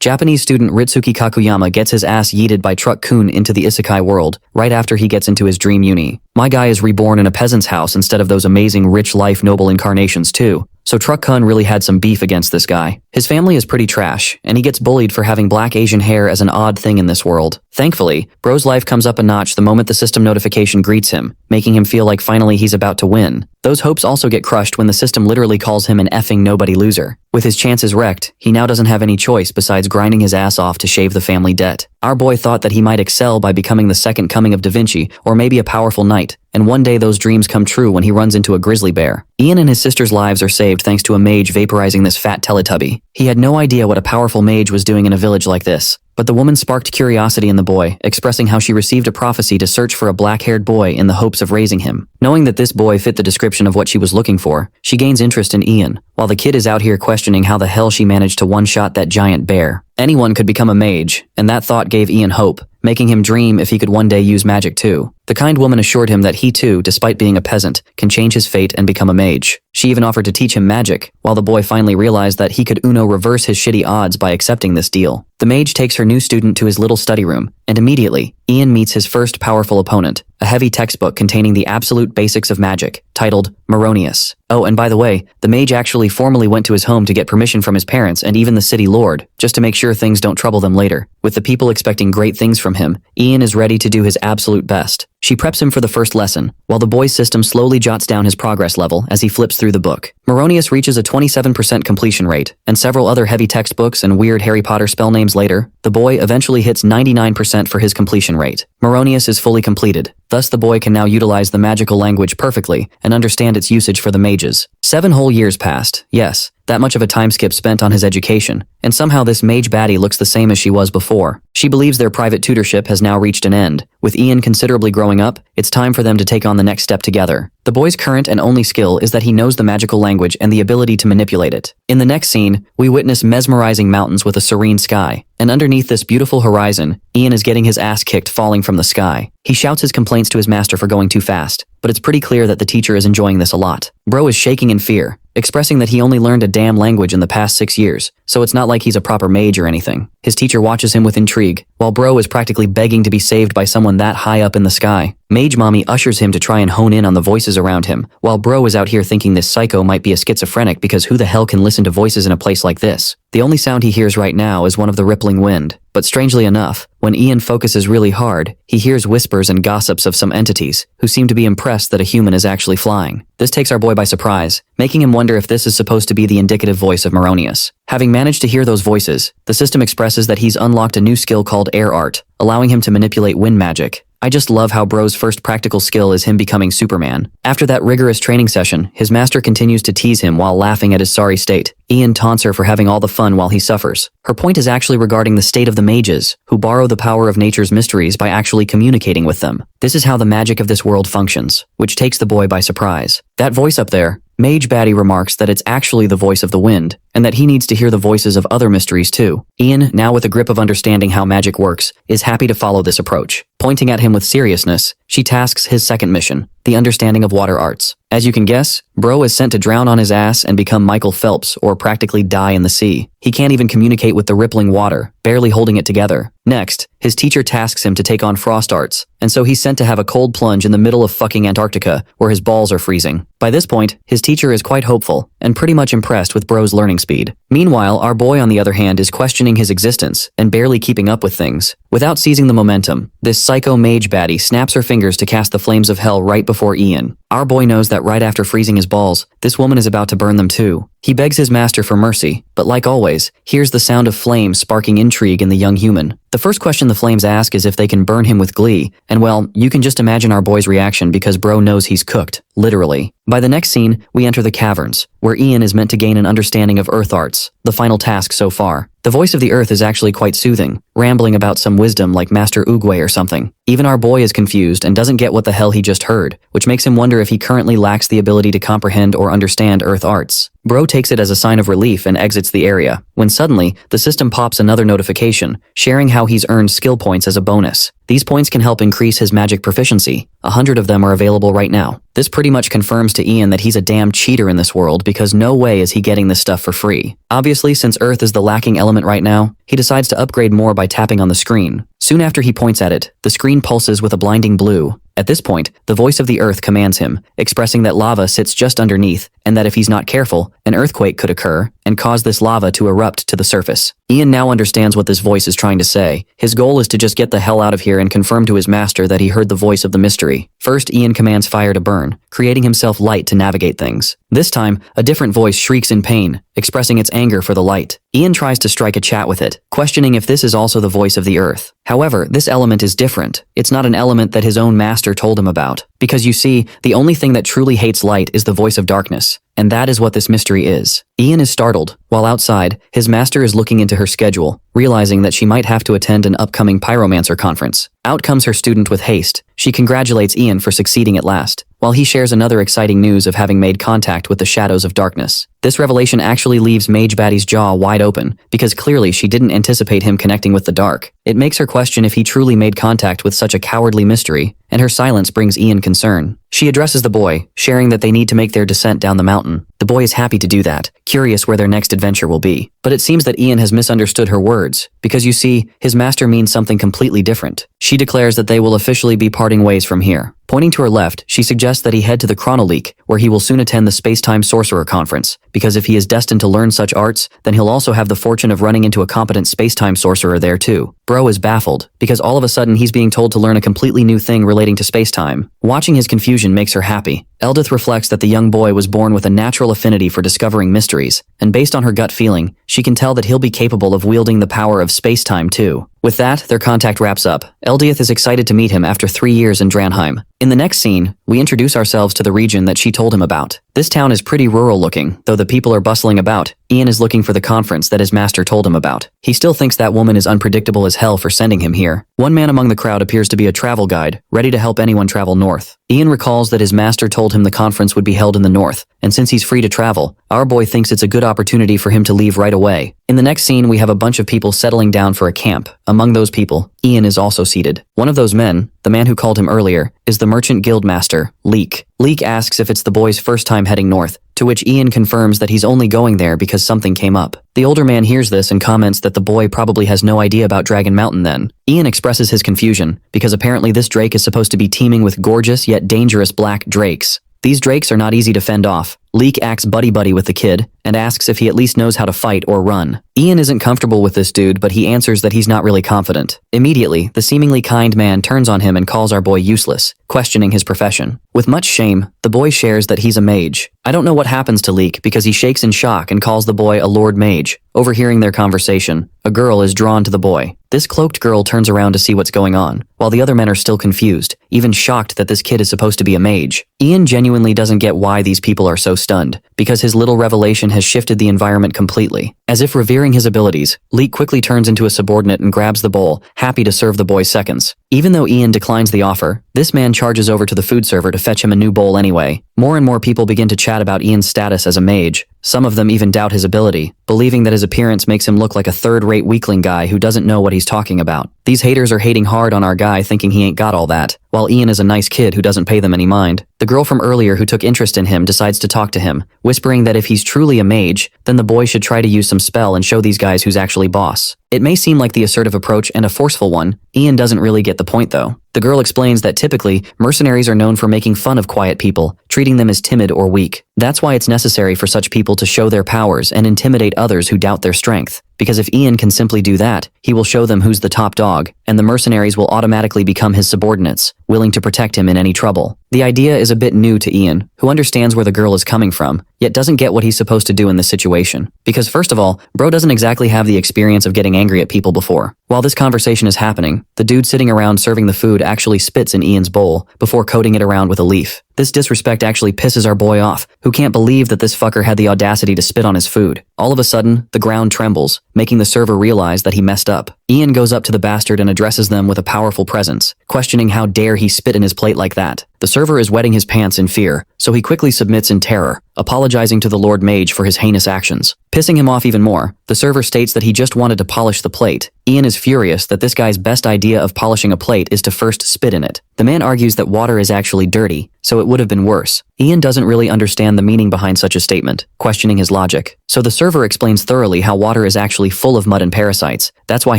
Japanese student Ritsuki Kakuyama gets his ass yeeted by Truck Kun into the isekai world, right after he gets into his dream uni. My guy is reborn in a peasant's house instead of those amazing rich life noble incarnations too. So Truck Kun really had some beef against this guy. His family is pretty trash, and he gets bullied for having black Asian hair as an odd thing in this world. Thankfully, bro's life comes up a notch the moment the system notification greets him, making him feel like finally he's about to win. Those hopes also get crushed when the system literally calls him an effing nobody loser. With his chances wrecked, he now doesn't have any choice besides grinding his ass off to shave the family debt. Our boy thought that he might excel by becoming the second coming of Da Vinci, or maybe a powerful knight, and one day those dreams come true when he runs into a grizzly bear. Ian and his sister's lives are saved thanks to a mage vaporizing this fat Teletubby. He had no idea what a powerful mage was doing in a village like this. But the woman sparked curiosity in the boy, expressing how she received a prophecy to search for a black-haired boy in the hopes of raising him. Knowing that this boy fit the description of what she was looking for, she gains interest in Ian, while the kid is out here questioning how the hell she managed to one-shot that giant bear. Anyone could become a mage, and that thought gave Ian hope, making him dream if he could one day use magic too. The kind woman assured him that he too, despite being a peasant, can change his fate and become a mage. She even offered to teach him magic, while the boy finally realized that he could reverse his shitty odds by accepting this deal. The mage takes her new student to his little study room, and immediately, Ian meets his first powerful opponent, a heavy textbook containing the absolute basics of magic, titled Meronius. Oh, and by the way, the mage actually formally went to his home to get permission from his parents and even the city lord, just to make sure things don't trouble them later. With the people expecting great things from him, Ian is ready to do his absolute best. She preps him for the first lesson, while the boy's system slowly jots down his progress level as he flips through the book. Meronius reaches a 27% completion rate, and several other heavy textbooks and weird Harry Potter spell names later, the boy eventually hits 99% for his completion rate. Meronius is fully completed. Thus the boy can now utilize the magical language perfectly and understand its usage for the mages. 7 whole years passed, yes, that much of a time skip spent on his education, and somehow this mage baddie looks the same as she was before. She believes their private tutorship has now reached an end. With Ian considerably growing up, it's time for them to take on the next step together. The boy's current and only skill is that he knows the magical language and the ability to manipulate it. In the next scene, we witness mesmerizing mountains with a serene sky, and underneath this beautiful horizon, Ian is getting his ass kicked falling from the sky. He shouts his complaints to his master for going too fast, but it's pretty clear that the teacher is enjoying this a lot. Bro is shaking in fear, expressing that he only learned a damn language in the past 6 years, so it's not like he's a proper mage or anything. His teacher watches him with intrigue, while bro is practically begging to be saved by someone that high up in the sky. Mage mommy ushers him to try and hone in on the voices around him, while bro is out here thinking this psycho might be a schizophrenic because who the hell can listen to voices in a place like this? The only sound he hears right now is one of the rippling wind. But strangely enough, when Ian focuses really hard, he hears whispers and gossips of some entities, who seem to be impressed that a human is actually flying. This takes our boy by surprise, making him wonder if this is supposed to be the indicative voice of Meronius. Having managed to hear those voices, the system expresses that he's unlocked a new skill called air art, allowing him to manipulate wind magic. I just love how bro's first practical skill is him becoming Superman. After that rigorous training session, his master continues to tease him while laughing at his sorry state. Ian taunts her for having all the fun while he suffers. Her point is actually regarding the state of the mages, who borrow the power of nature's mysteries by actually communicating with them. This is how the magic of this world functions, which takes the boy by surprise. That voice up there, Mage Baddie remarks that it's actually the voice of the wind, and that he needs to hear the voices of other mysteries too. Ian, now with a grip of understanding how magic works, is happy to follow this approach. Pointing at him with seriousness, she tasks his second mission, the understanding of water arts. As you can guess, bro is sent to drown on his ass and become Michael Phelps or practically die in the sea. He can't even communicate with the rippling water, barely holding it together. Next, his teacher tasks him to take on frost arts, and so he's sent to have a cold plunge in the middle of fucking Antarctica, where his balls are freezing. By this point, his teacher is quite hopeful, and pretty much impressed with bro's learning speed. Meanwhile, our boy on the other hand is questioning his existence, and barely keeping up with things. Without seizing the momentum, this psycho mage baddie snaps her fingers to cast the flames of hell right before Ian. Our boy knows that right after freezing his balls, this woman is about to burn them too. He begs his master for mercy, but like always, hears the sound of flames sparking intrigue in the young human. The first question the flames ask is if they can burn him with glee, and well, you can just imagine our boy's reaction because bro knows he's cooked, literally. By the next scene, we enter the caverns, where Ian is meant to gain an understanding of earth arts, the final task so far. The voice of the earth is actually quite soothing, rambling about some wisdom like Master Oogway or something. Even our boy is confused and doesn't get what the hell he just heard, which makes him wonder if he currently lacks the ability to comprehend or understand earth arts. Bro takes it as a sign of relief and exits the area, when suddenly, the system pops another notification, sharing how he's earned skill points as a bonus. These points can help increase his magic proficiency. 100 of them are available right now. This pretty much confirms to Ian that he's a damn cheater in this world because no way is he getting this stuff for free. Obviously, since Earth is the lacking element right now, he decides to upgrade more by tapping on the screen. Soon after he points at it, the screen pulses with a blinding blue. At this point, the voice of the earth commands him, expressing that lava sits just underneath, and that if he's not careful, an earthquake could occur and cause this lava to erupt to the surface. Ian now understands what this voice is trying to say. His goal is to just get the hell out of here and confirm to his master that he heard the voice of the mystery. First, Ian commands fire to burn, creating himself light to navigate things. This time, a different voice shrieks in pain, expressing its anger for the light. Ian tries to strike a chat with it, questioning if this is also the voice of the earth. However, this element is different. It's not an element that his own master told him about. Because you see, the only thing that truly hates light is the voice of darkness. And that is what this mystery is. Ian is startled. While outside, his master is looking into her schedule, realizing that she might have to attend an upcoming pyromancer conference. Out comes her student with haste. She congratulates Ian for succeeding at last, while he shares another exciting news of having made contact with the shadows of darkness. This revelation actually leaves Mage Baddie's jaw wide open, because clearly she didn't anticipate him connecting with the dark. It makes her question if he truly made contact with such a cowardly mystery, and her silence brings Ian concern. She addresses the boy, sharing that they need to make their descent down the mountain. The boy is happy to do that, curious where their next adventure will be. But it seems that Ian has misunderstood her words, because you see, his master means something completely different. She declares that they will officially be parting ways from here. Pointing to her left, she suggests that he head to the Chronoleak, where he will soon attend the Space-Time Sorcerer Conference, because if he is destined to learn such arts, then he'll also have the fortune of running into a competent space-time sorcerer there too. Bro is baffled, because all of a sudden he's being told to learn a completely new thing relating to space-time. Watching his confusion makes her happy. Eldith reflects that the young boy was born with a natural affinity for discovering mysteries, and based on her gut feeling, she can tell that he'll be capable of wielding the power of space-time too. With that, their contact wraps up. Eldith is excited to meet him after 3 years in Dranheim. In the next scene, we introduce ourselves to the region that she told him about. This town is pretty rural looking, though the people are bustling about. Ian is looking for the conference that his master told him about. He still thinks that woman is unpredictable as hell for sending him here. One man among the crowd appears to be a travel guide, ready to help anyone travel north. Ian recalls that his master told him the conference would be held in the north, and since he's free to travel, our boy thinks it's a good opportunity for him to leave right away. In the next scene, we have a bunch of people settling down for a camp. Among those people, Ian is also seated. One of those men, the man who called him earlier, is the merchant guild master, Leek. Leek asks if it's the boy's first time heading north, to which Ian confirms that he's only going there because something came up. The older man hears this and comments that the boy probably has no idea about Dragon Mountain then. Ian expresses his confusion, because apparently this drake is supposed to be teeming with gorgeous yet dangerous black drakes. These drakes are not easy to fend off. Leek acts buddy-buddy with the kid, and asks if he at least knows how to fight or run. Ian isn't comfortable with this dude, but he answers that he's not really confident. Immediately, the seemingly kind man turns on him and calls our boy useless, questioning his profession. With much shame, the boy shares that he's a mage. I don't know what happens to Leek because he shakes in shock and calls the boy a Lord Mage. Overhearing their conversation, a girl is drawn to the boy. This cloaked girl turns around to see what's going on, while the other men are still confused, even shocked that this kid is supposed to be a mage. Ian genuinely doesn't get why these people are so stunned, because his little revelation has shifted the environment completely. As if revering his abilities, Leek quickly turns into a subordinate and grabs the bowl, happy to serve the boy seconds. Even though Ian declines the offer, this man charges over to the food server to fetch him a new bowl anyway. More and more people begin to chat about Ian's status as a mage. Some of them even doubt his ability, believing that his appearance makes him look like a third-rate weakling guy who doesn't know what he's talking about. These haters are hating hard on our guy, thinking he ain't got all that, while Ian is a nice kid who doesn't pay them any mind. The girl from earlier who took interest in him decides to talk to him, whispering that if he's truly a mage, then the boy should try to use some spell and show these guys who's actually boss. It may seem like the assertive approach and a forceful one. Ian doesn't really get the point though. The girl explains that typically, mercenaries are known for making fun of quiet people, treating them as timid or weak. That's why it's necessary for such people to show their powers and intimidate others who doubt their strength. Because if Ian can simply do that, he will show them who's the top dog, and the mercenaries will automatically become his subordinates, willing to protect him in any trouble. The idea is a bit new to Ian, who understands where the girl is coming from, yet doesn't get what he's supposed to do in this situation. Because first of all, bro doesn't exactly have the experience of getting angry at people before. While this conversation is happening, the dude sitting around serving the food actually spits in Ian's bowl, before coating it around with a leaf. This disrespect actually pisses our boy off, who can't believe that this fucker had the audacity to spit on his food. All of a sudden, the ground trembles, making the server realize that he messed up. Ian goes up to the bastard and addresses them with a powerful presence, questioning how dare he spit in his plate like that. The server is wetting his pants in fear, so he quickly submits in terror, apologizing to the Lord Mage for his heinous actions. Pissing him off even more, the server states that he just wanted to polish the plate. Ian is furious that this guy's best idea of polishing a plate is to first spit in it. The man argues that water is actually dirty, so it would have been worse. Ian doesn't really understand the meaning behind such a statement, questioning his logic. So the server explains thoroughly how water is actually full of mud and parasites. That's why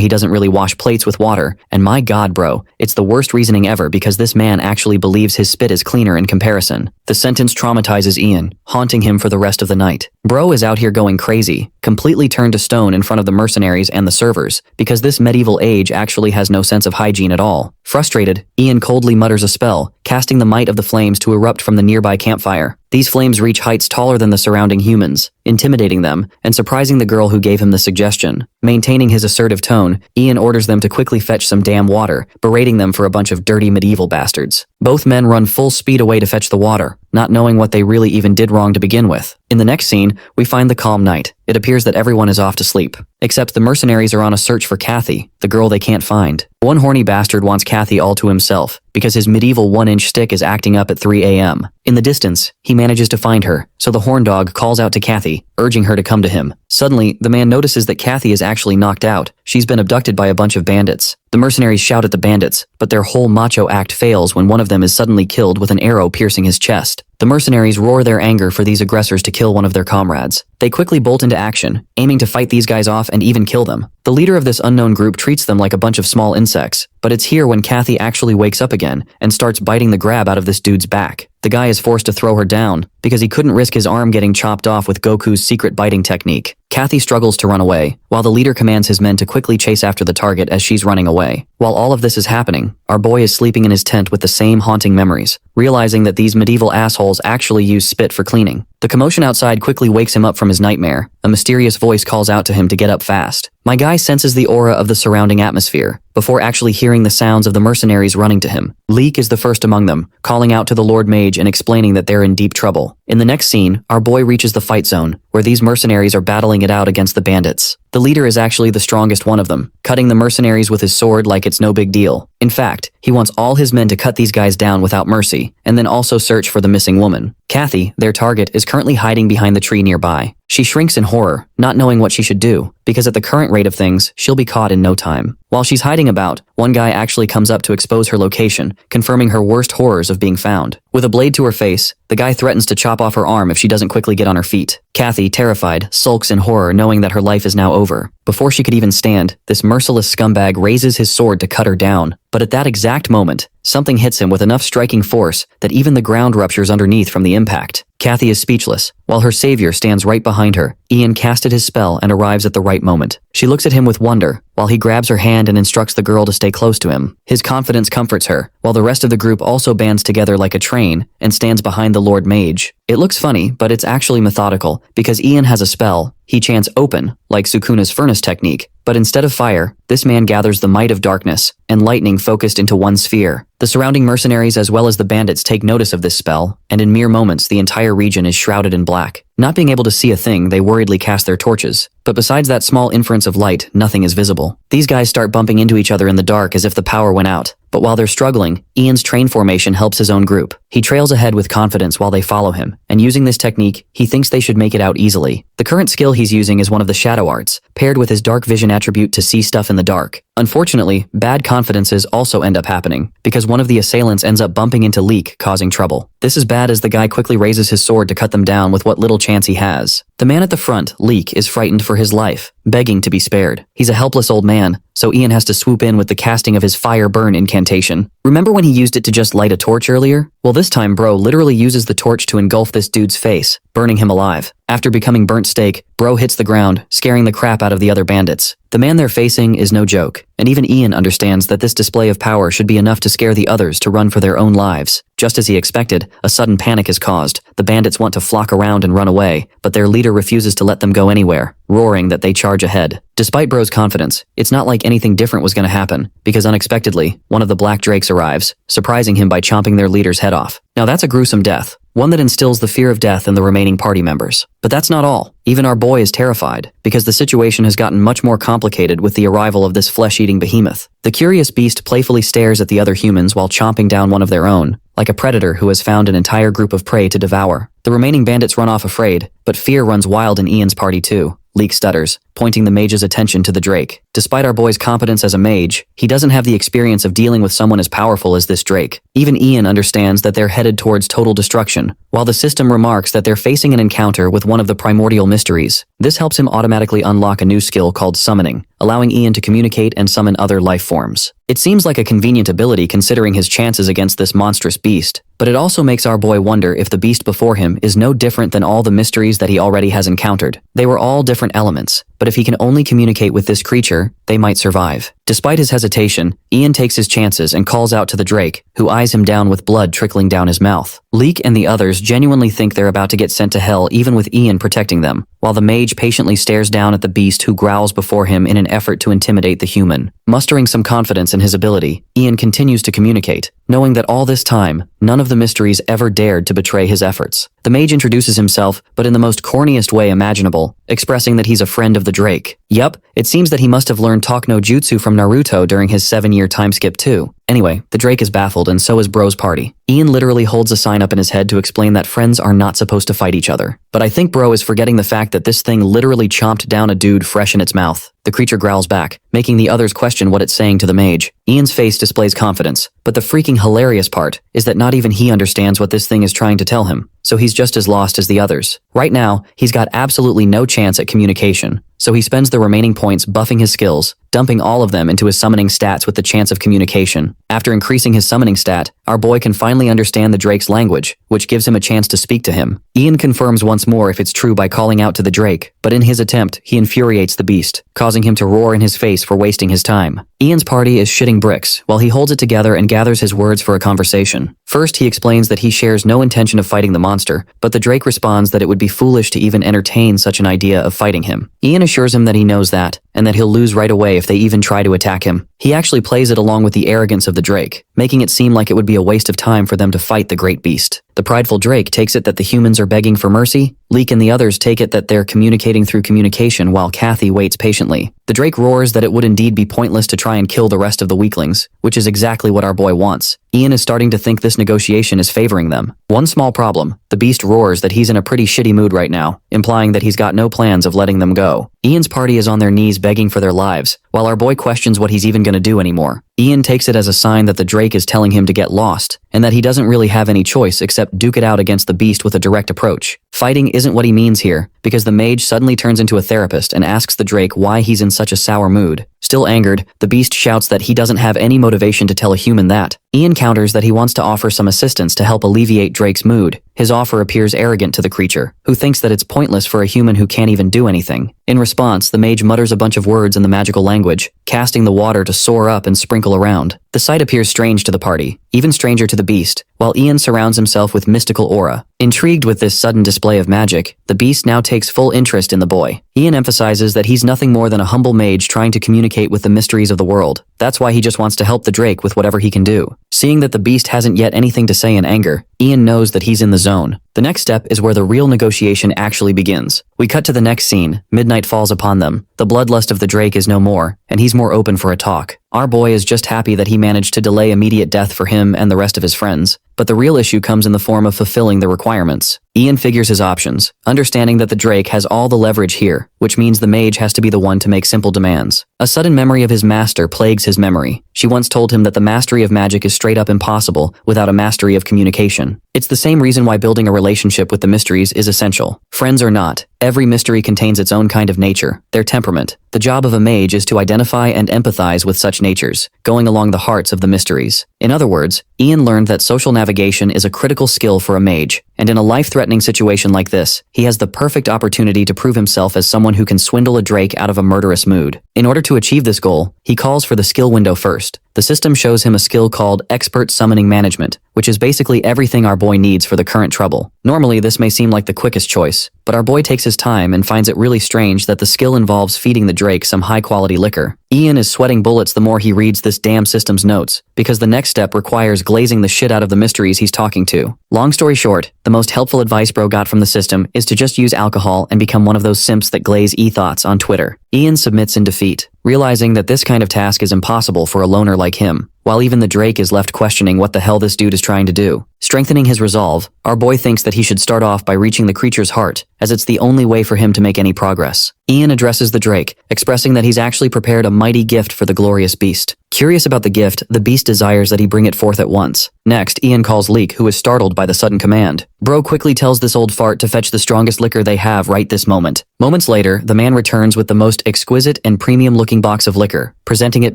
he doesn't really wash plates with water. And my god, bro, it's the worst reasoning ever because this man actually believes his spit is cleaner in comparison. The sentence traumatizes Ian, haunting him for the rest of the night. Bro is out here going crazy, completely turned to stone in front of the mercenaries and the servers, because this medieval age actually has no sense of hygiene at all. Frustrated, Ian coldly mutters a spell, casting the might of the flames to erupt from the nearby campfire. These flames reach heights taller than the surrounding humans, intimidating them and surprising the girl who gave him the suggestion. Maintaining his assertive tone, Ian orders them to quickly fetch some damn water, berating them for a bunch of dirty medieval bastards. Both men run full speed away to fetch the water, not knowing what they really even did wrong to begin with. In the next scene, we find the calm night. It appears that everyone is off to sleep, except the mercenaries are on a search for Kathy, the girl they can't find. One horny bastard wants Kathy all to himself, because his medieval 1-inch stick is acting up at 3 a.m. In the distance, he manages to find her, so the horn dog calls out to Kathy, urging her to come to him. Suddenly, the man notices that Kathy is actually knocked out. She's been abducted by a bunch of bandits. The mercenaries shout at the bandits, but their whole macho act fails when one of them is suddenly killed with an arrow piercing his chest. The mercenaries roar their anger for these aggressors to kill one of their comrades. They quickly bolt into action, aiming to fight these guys off and even kill them. The leader of this unknown group treats them like a bunch of small insects, but it's here when Kathy actually wakes up again and starts biting the grab out of this dude's back. The guy is forced to throw her down, because he couldn't risk his arm getting chopped off with Goku's secret biting technique. Kathy struggles to run away, while the leader commands his men to quickly chase after the target as she's running away. While all of this is happening, our boy is sleeping in his tent with the same haunting memories, realizing that these medieval assholes actually use spit for cleaning. The commotion outside quickly wakes him up from his nightmare. A mysterious voice calls out to him to get up fast. My guy senses the aura of the surrounding atmosphere, before actually hearing the sounds of the mercenaries running to him. Leek is the first among them, calling out to the Lord Mage and explaining that they're in deep trouble. In the next scene, our boy reaches the fight zone, where these mercenaries are battling it out against the bandits. The leader is actually the strongest one of them, cutting the mercenaries with his sword like it's no big deal. In fact, he wants all his men to cut these guys down without mercy, and then also search for the missing woman. Kathy, their target, is currently hiding behind the tree nearby. She shrinks in horror, not knowing what she should do, because at the current rate of things, she'll be caught in no time. While she's hiding about, one guy actually comes up to expose her location, confirming her worst horrors of being found. With a blade to her face, the guy threatens to chop off her arm if she doesn't quickly get on her feet. Kathy, terrified, sulks in horror knowing that her life is now over. Before she could even stand, this merciless scumbag raises his sword to cut her down. But at that exact moment, something hits him with enough striking force that even the ground ruptures underneath from the impact. Kathy is speechless, while her savior stands right behind her. Ian casted his spell and arrives at the right moment. She looks at him with wonder, while he grabs her hand and instructs the girl to stay close to him. His confidence comforts her, while the rest of the group also bands together like a train and stands behind the Lord Mage. It looks funny, but it's actually methodical, because Ian has a spell. He chants open, like Sukuna's furnace technique, but instead of fire, this man gathers the might of darkness and lightning focused into one sphere. The surrounding mercenaries as well as the bandits take notice of this spell, and in mere moments the entire region is shrouded in black. Not being able to see a thing, they worriedly cast their torches. But besides that small inference of light, nothing is visible. These guys start bumping into each other in the dark as if the power went out. But while they're struggling, Ian's train formation helps his own group. He trails ahead with confidence while they follow him, and using this technique, he thinks they should make it out easily. The current skill he's using is one of the shadow arts, paired with his dark vision attribute to see stuff in the dark. Unfortunately, bad confidences also end up happening, because one of the assailants ends up bumping into Leek, causing trouble. This is bad as the guy quickly raises his sword to cut them down with what little chance he has. The man at the front, Leek, is frightened for his life, begging to be spared. He's a helpless old man, so Ian has to swoop in with the casting of his fire burn incantation. Remember when he used it to just light a torch earlier? Well, this time Bro literally uses the torch to engulf this dude's face, burning him alive. After becoming burnt steak, Bro hits the ground, scaring the crap out of the other bandits. The man they're facing is no joke, and even Ian understands that this display of power should be enough to scare the others to run for their own lives. Just as he expected, a sudden panic is caused. The bandits want to flock around and run away, but their leader refuses to let them go anywhere, roaring that they charge ahead. Despite Bro's confidence, it's not like anything different was going to happen, because unexpectedly, one of the black drakes arrives, surprising him by chomping their leader's head off. Now that's a gruesome death, one that instills the fear of death in the remaining party members. But that's not all. Even our boy is terrified, because the situation has gotten much more complicated with the arrival of this flesh-eating behemoth. The curious beast playfully stares at the other humans while chomping down one of their own, like a predator who has found an entire group of prey to devour. The remaining bandits run off afraid, but fear runs wild in Ian's party too. Leek stutters, pointing the mage's attention to the drake. Despite our boy's competence as a mage, he doesn't have the experience of dealing with someone as powerful as this drake. Even Ian understands that they're headed towards total destruction, while the system remarks that they're facing an encounter with one of the primordial mysteries. This helps him automatically unlock a new skill called summoning, allowing Ian to communicate and summon other life forms. It seems like a convenient ability considering his chances against this monstrous beast, but it also makes our boy wonder if the beast before him is no different than all the mysteries that he already has encountered. They were all different elements, but if he can only communicate with this creature, they might survive. Despite his hesitation, Ian takes his chances and calls out to the drake, who eyes him down with blood trickling down his mouth. Leek and the others genuinely think they're about to get sent to hell even with Ian protecting them, while the mage patiently stares down at the beast who growls before him in an effort to intimidate the human. Mustering some confidence in his ability, Ian continues to communicate, knowing that all this time, none of the mysteries ever dared to betray his efforts. The mage introduces himself, but in the most corniest way imaginable, expressing that he's a friend of the drake. Yup, it seems that he must have learned talk no jutsu from Naruto during his 7-year time skip too. Anyway, the drake is baffled and so is Bro's party. Ian literally holds a sign up in his head to explain that friends are not supposed to fight each other. But I think Bro is forgetting the fact that this thing literally chomped down a dude fresh in its mouth. The creature growls back, making the others question what it's saying to the mage. Ian's face displays confidence, but the freaking hilarious part is that not even he understands what this thing is trying to tell him, so he's just as lost as the others. Right now, he's got absolutely no chance at communication, so he spends the remaining points buffing his skills, dumping all of them into his summoning stats with the chance of communication. After increasing his summoning stat, our boy can finally understand the drake's language, which gives him a chance to speak to him. Ian confirms once more if it's true by calling out to the drake, but in his attempt, he infuriates the beast, causing him to roar in his face for wasting his time. Ian's party is shitting bricks while he holds it together and gathers his words for a conversation. First, he explains that he shares no intention of fighting the monster, but the drake responds that it would be foolish to even entertain such an idea of fighting him. Ian assures him that he knows that, and that he'll lose right away if they even try to attack him. He actually plays it along with the arrogance of the drake, making it seem like it would be a waste of time for them to fight the great beast. The prideful drake takes it that the humans are begging for mercy. Leek and the others take it that they're communicating through communication while Kathy waits patiently. The drake roars that it would indeed be pointless to try and kill the rest of the weaklings, which is exactly what our boy wants. Ian is starting to think this negotiation is favoring them. One small problem, the beast roars that he's in a pretty shitty mood right now, implying that he's got no plans of letting them go. Ian's party is on their knees begging for their lives, while our boy questions what he's even gonna do anymore. Ian takes it as a sign that the drake is telling him to get lost, and that he doesn't really have any choice except duke it out against the beast with a direct approach. Fighting isn't what he means here, because the mage suddenly turns into a therapist and asks the drake why he's in such a sour mood. Still angered, the beast shouts that he doesn't have any motivation to tell a human that. Ian counters that he wants to offer some assistance to help alleviate Drake's mood. His offer appears arrogant to the creature, who thinks that it's pointless for a human who can't even do anything. In response, the mage mutters a bunch of words in the magical language, casting the water to soar up and sprinkle around. The sight appears strange to the party, even stranger to the beast, while Ian surrounds himself with mystical aura. Intrigued with this sudden display of magic, the beast now takes full interest in the boy. Ian emphasizes that he's nothing more than a humble mage trying to communicate with the mysteries of the world. That's why he just wants to help the drake with whatever he can do. Seeing that the beast hasn't yet anything to say in anger, Ian knows that he's in the zone. The next step is where the real negotiation actually begins. We cut to the next scene. Midnight falls upon them. The bloodlust of the drake is no more, and he's more open for a talk. Our boy is just happy that he managed to delay immediate death for him and the rest of his friends. But the real issue comes in the form of fulfilling the requirements. Ian figures his options, understanding that the drake has all the leverage here, which means the mage has to be the one to make simple demands. A sudden memory of his master plagues his memory. She once told him that the mastery of magic is straight up impossible without a mastery of communication. It's the same reason why building a relationship with the mysteries is essential. Friends or not, every mystery contains its own kind of nature, their temperament. The job of a mage is to identify and empathize with such natures, going along the hearts of the mysteries. In other words, Ian learned that social navigation is a critical skill for a mage, and in a life-threatening situation like this, he has the perfect opportunity to prove himself as someone who can swindle a drake out of a murderous mood. In order to achieve this goal, he calls for the skill window first. The system shows him a skill called Expert Summoning Management, which is basically everything our boy needs for the current trouble. Normally, this may seem like the quickest choice, but our boy takes his time and finds it really strange that the skill involves feeding the drake some high-quality liquor. Ian is sweating bullets the more he reads this damn system's notes, because the next step requires glazing the shit out of the mysteries he's talking to. Long story short, the most helpful advice bro got from the system is to just use alcohol and become one of those simps that glaze e-thoughts on Twitter. Ian submits in defeat, realizing that this kind of task is impossible for a loner like him, while even the drake is left questioning what the hell this dude is trying to do. Strengthening his resolve, our boy thinks that he should start off by reaching the creature's heart, as it's the only way for him to make any progress. Ian addresses the drake, expressing that he's actually prepared a mighty gift for the glorious beast. Curious about the gift, the beast desires that he bring it forth at once. Next, Ian calls Leek, who is startled by the sudden command. Bro quickly tells this old fart to fetch the strongest liquor they have right this moment. Moments later, the man returns with the most exquisite and premium-looking box of liquor, presenting it